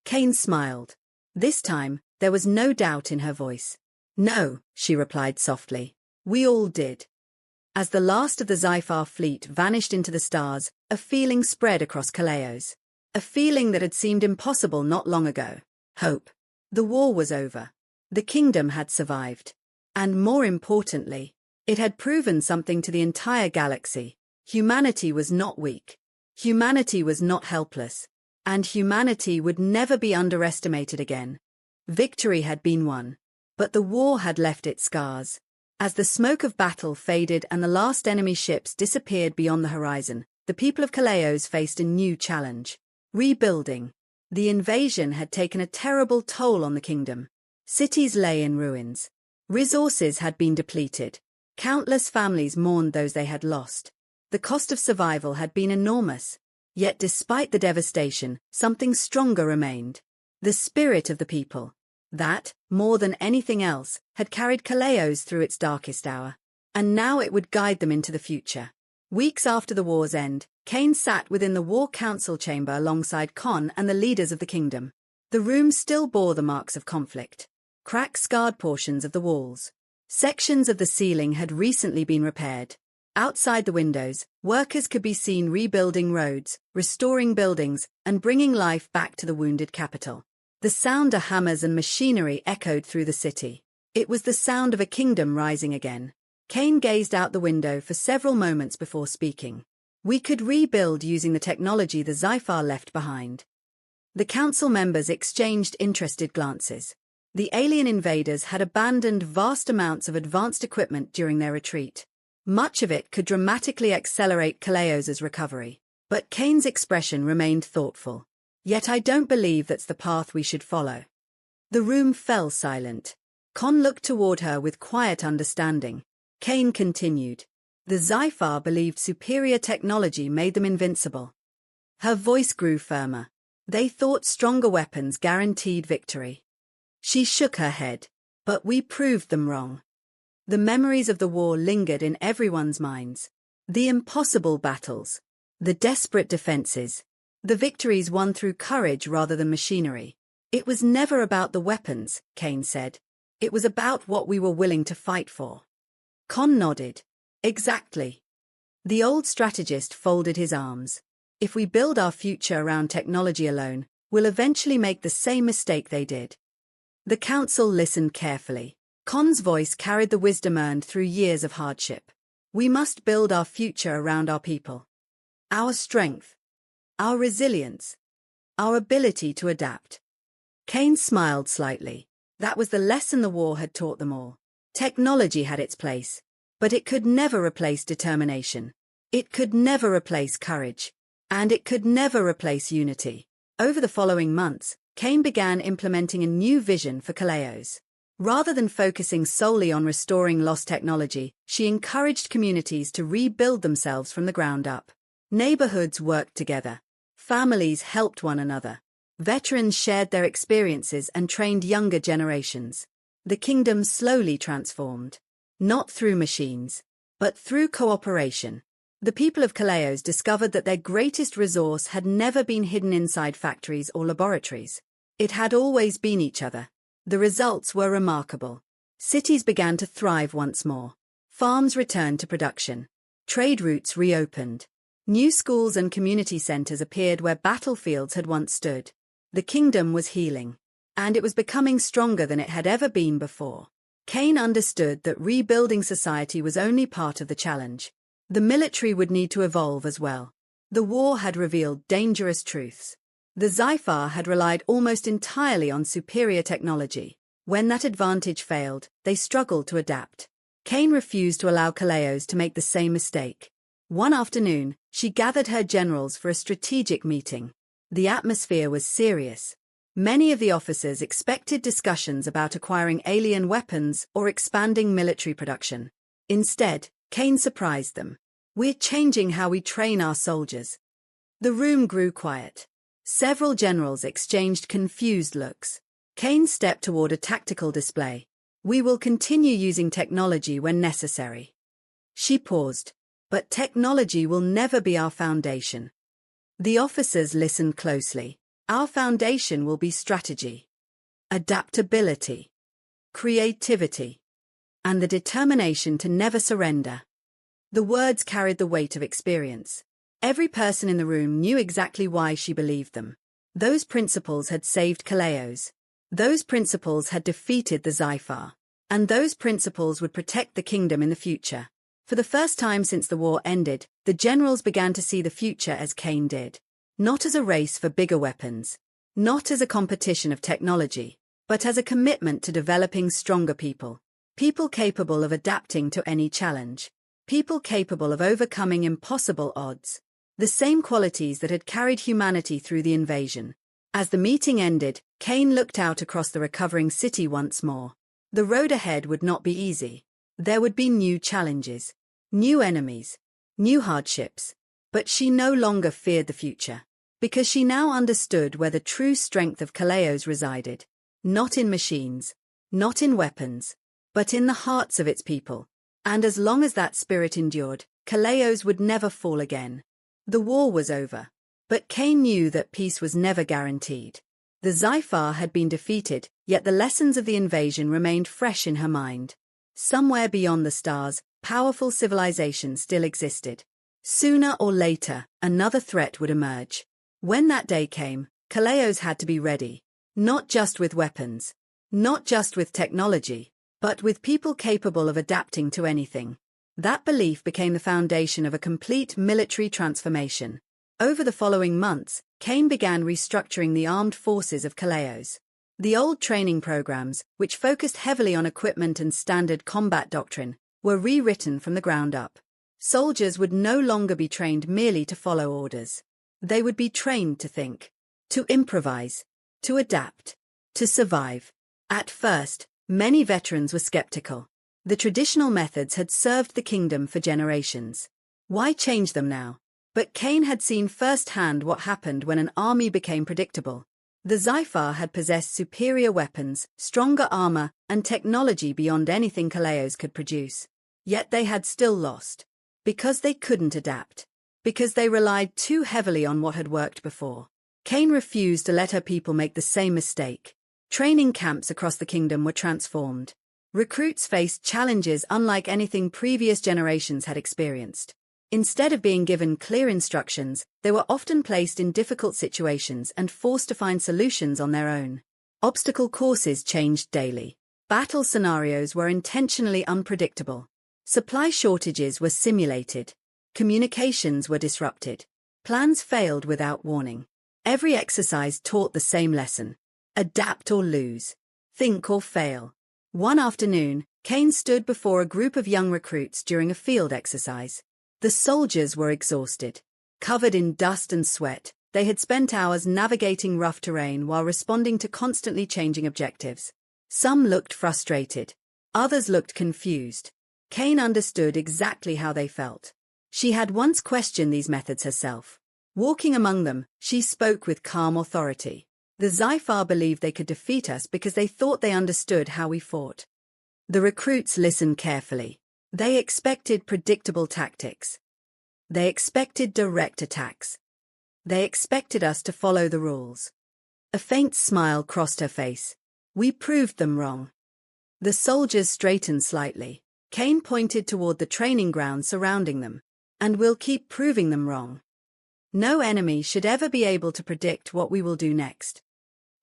Cain smiled. This time, there was no doubt in her voice. No, she replied softly. We all did. As the last of the Zefair fleet vanished into the stars, a feeling spread across Kaleios. A feeling that had seemed impossible not long ago. Hope. The war was over. The kingdom had survived. And more importantly, it had proven something to the entire galaxy. Humanity was not weak. Humanity was not helpless. And humanity would never be underestimated again. Victory had been won. But the war had left its scars. As the smoke of battle faded and the last enemy ships disappeared beyond the horizon, the people of Kaleios faced a new challenge. Rebuilding. The invasion had taken a terrible toll on the kingdom. Cities lay in ruins. Resources had been depleted. Countless families mourned those they had lost. The cost of survival had been enormous. Yet despite the devastation, something stronger remained. The spirit of the people. That, more than anything else, had carried Kaleios through its darkest hour. And now it would guide them into the future. Weeks after the war's end, Cain sat within the War Council chamber alongside Con and the leaders of the kingdom. The room still bore the marks of conflict. Cracks scarred portions of the walls. Sections of the ceiling had recently been repaired. Outside the windows, workers could be seen rebuilding roads, restoring buildings, and bringing life back to the wounded capital. The sound of hammers and machinery echoed through the city. It was the sound of a kingdom rising again. Cain gazed out the window for several moments before speaking. We could rebuild using the technology the Zefair left behind. The council members exchanged interested glances. The alien invaders had abandoned vast amounts of advanced equipment during their retreat. Much of it could dramatically accelerate Kaleios' recovery. But Cain's expression remained thoughtful. Yet I don't believe that's the path we should follow. The room fell silent. Con looked toward her with quiet understanding. Cain continued. The Zefair believed superior technology made them invincible. Her voice grew firmer. They thought stronger weapons guaranteed victory. She shook her head. But we proved them wrong. The memories of the war lingered in everyone's minds. The impossible battles. The desperate defenses. The victories won through courage rather than machinery. It was never about the weapons, Cain said. It was about what we were willing to fight for. Con nodded. Exactly. The old strategist folded his arms. If we build our future around technology alone, we'll eventually make the same mistake they did. The council listened carefully. Con's voice carried the wisdom earned through years of hardship. We must build our future around our people. Our strength. Our resilience. Our ability to adapt. Cain smiled slightly. That was the lesson the war had taught them all. Technology had its place. But it could never replace determination. It could never replace courage. And it could never replace unity. Over the following months, Cain began implementing a new vision for Kaleios. Rather than focusing solely on restoring lost technology, she encouraged communities to rebuild themselves from the ground up. Neighborhoods worked together. Families helped one another. Veterans shared their experiences and trained younger generations. The kingdom slowly transformed. Not through machines, but through cooperation. The people of Kaleios discovered that their greatest resource had never been hidden inside factories or laboratories. It had always been each other. The results were remarkable. Cities began to thrive once more. Farms returned to production. Trade routes reopened. New schools and community centers appeared where battlefields had once stood. The kingdom was healing. And it was becoming stronger than it had ever been before. Cain understood that rebuilding society was only part of the challenge. The military would need to evolve as well. The war had revealed dangerous truths. The Zefair had relied almost entirely on superior technology. When that advantage failed, they struggled to adapt. Cain refused to allow Kaleios to make the same mistake. One afternoon, she gathered her generals for a strategic meeting. The atmosphere was serious. Many of the officers expected discussions about acquiring alien weapons or expanding military production. Instead, Cain surprised them. "We're changing how we train our soldiers." The room grew quiet. Several generals exchanged confused looks. Cain stepped toward a tactical display. "We will continue using technology when necessary." She paused. "But technology will never be our foundation." The officers listened closely. "Our foundation will be strategy, adaptability, creativity, and the determination to never surrender." The words carried the weight of experience. Every person in the room knew exactly why she believed them. Those principles had saved Kaleios. Those principles had defeated the Zefair. And those principles would protect the kingdom in the future. For the first time since the war ended, the generals began to see the future as Cain did. Not as a race for bigger weapons. Not as a competition of technology. But as a commitment to developing stronger people. People capable of adapting to any challenge. People capable of overcoming impossible odds. The same qualities that had carried humanity through the invasion. As the meeting ended, Cain looked out across the recovering city once more. The road ahead would not be easy. There would be new challenges, new enemies, new hardships. But she no longer feared the future, because she now understood where the true strength of Kaleios resided. Not in machines, not in weapons, but in the hearts of its people. And as long as that spirit endured, Kaleios would never fall again. The war was over. But Cain knew that peace was never guaranteed. The Zefair had been defeated, yet the lessons of the invasion remained fresh in her mind. Somewhere beyond the stars, powerful civilization still existed. Sooner or later, another threat would emerge. When that day came, Kaleios had to be ready. Not just with weapons. Not just with technology. But with people capable of adapting to anything. That belief became the foundation of a complete military transformation. Over the following months, Cain began restructuring the armed forces of Kaleios. The old training programs, which focused heavily on equipment and standard combat doctrine, were rewritten from the ground up. Soldiers would no longer be trained merely to follow orders. They would be trained to think, to improvise, to adapt, to survive. At first, many veterans were skeptical. The traditional methods had served the kingdom for generations. Why change them now? But Cain had seen firsthand what happened when an army became predictable. The Zefair had possessed superior weapons, stronger armor, and technology beyond anything Kaleios could produce. Yet they had still lost. Because they couldn't adapt. Because they relied too heavily on what had worked before. Cain refused to let her people make the same mistake. Training camps across the kingdom were transformed. Recruits faced challenges unlike anything previous generations had experienced. Instead of being given clear instructions, they were often placed in difficult situations and forced to find solutions on their own. Obstacle courses changed daily. Battle scenarios were intentionally unpredictable. Supply shortages were simulated. Communications were disrupted. Plans failed without warning. Every exercise taught the same lesson. Adapt or lose. Think or fail. One afternoon, Cain stood before a group of young recruits during a field exercise. The soldiers were exhausted. Covered in dust and sweat, they had spent hours navigating rough terrain while responding to constantly changing objectives. Some looked frustrated. Others looked confused. Cain understood exactly how they felt. She had once questioned these methods herself. Walking among them, she spoke with calm authority. The Zefair believed they could defeat us because they thought they understood how we fought. The recruits listened carefully. They expected predictable tactics. They expected direct attacks. They expected us to follow the rules. A faint smile crossed her face. We proved them wrong. The soldiers straightened slightly. Cain pointed toward the training ground surrounding them. And we'll keep proving them wrong. No enemy should ever be able to predict what we will do next.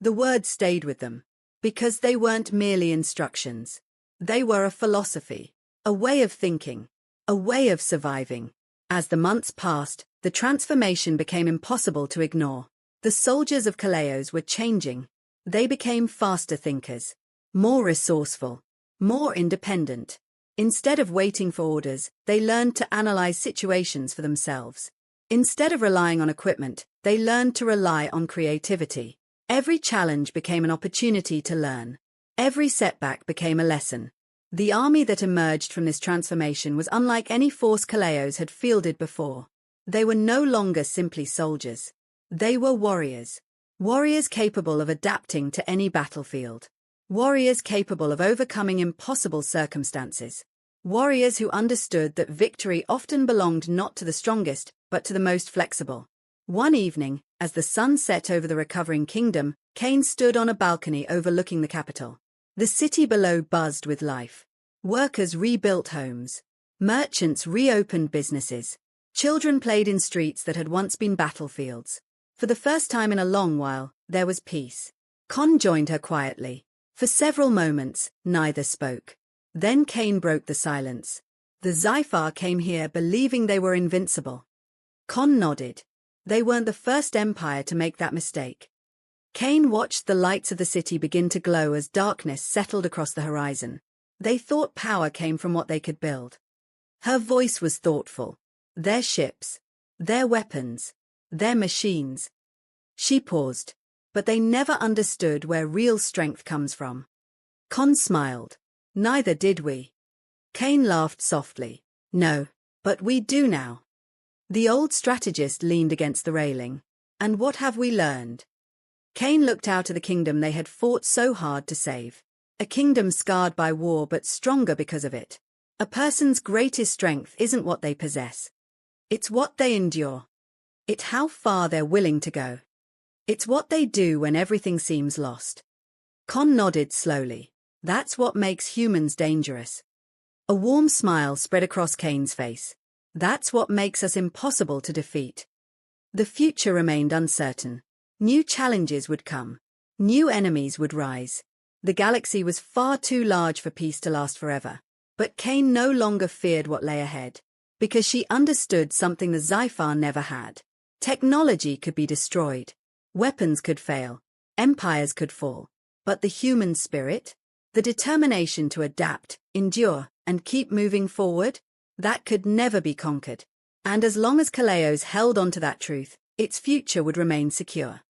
The words stayed with them, because they weren't merely instructions. They were a philosophy. A way of thinking, a way of surviving. As the months passed, the transformation became impossible to ignore. The soldiers of Kaleios were changing. They became faster thinkers, more resourceful, more independent. Instead of waiting for orders, they learned to analyze situations for themselves. Instead of relying on equipment, they learned to rely on creativity. Every challenge became an opportunity to learn. Every setback became a lesson. The army that emerged from this transformation was unlike any force Kaleios had fielded before. They were no longer simply soldiers. They were warriors. Warriors capable of adapting to any battlefield. Warriors capable of overcoming impossible circumstances. Warriors who understood that victory often belonged not to the strongest, but to the most flexible. One evening, as the sun set over the recovering kingdom, Cain stood on a balcony overlooking the capital. The city below buzzed with life. Workers rebuilt homes. Merchants reopened businesses. Children played in streets that had once been battlefields. For the first time in a long while, there was peace. Con joined her quietly. For several moments, neither spoke. Then Cain broke the silence. The Zefair came here believing they were invincible. Con nodded. They weren't the first empire to make that mistake. Cain watched the lights of the city begin to glow as darkness settled across the horizon. They thought power came from what they could build. Her voice was thoughtful. Their ships, their weapons, their machines. She paused, but they never understood where real strength comes from. Con smiled. Neither did we. Cain laughed softly. No, but we do now. The old strategist leaned against the railing. And what have we learned? Cain looked out at the kingdom they had fought so hard to save. A kingdom scarred by war but stronger because of it. A person's greatest strength isn't what they possess. It's what they endure. It's how far they're willing to go. It's what they do when everything seems lost. Con nodded slowly. That's what makes humans dangerous. A warm smile spread across Cain's face. That's what makes us impossible to defeat. The future remained uncertain. New challenges would come. New enemies would rise. The galaxy was far too large for peace to last forever. But Cain no longer feared what lay ahead. Because she understood something the Zefair never had. Technology could be destroyed. Weapons could fail. Empires could fall. But the human spirit? The determination to adapt, endure, and keep moving forward? That could never be conquered. And as long as Kaleios held on to that truth, its future would remain secure.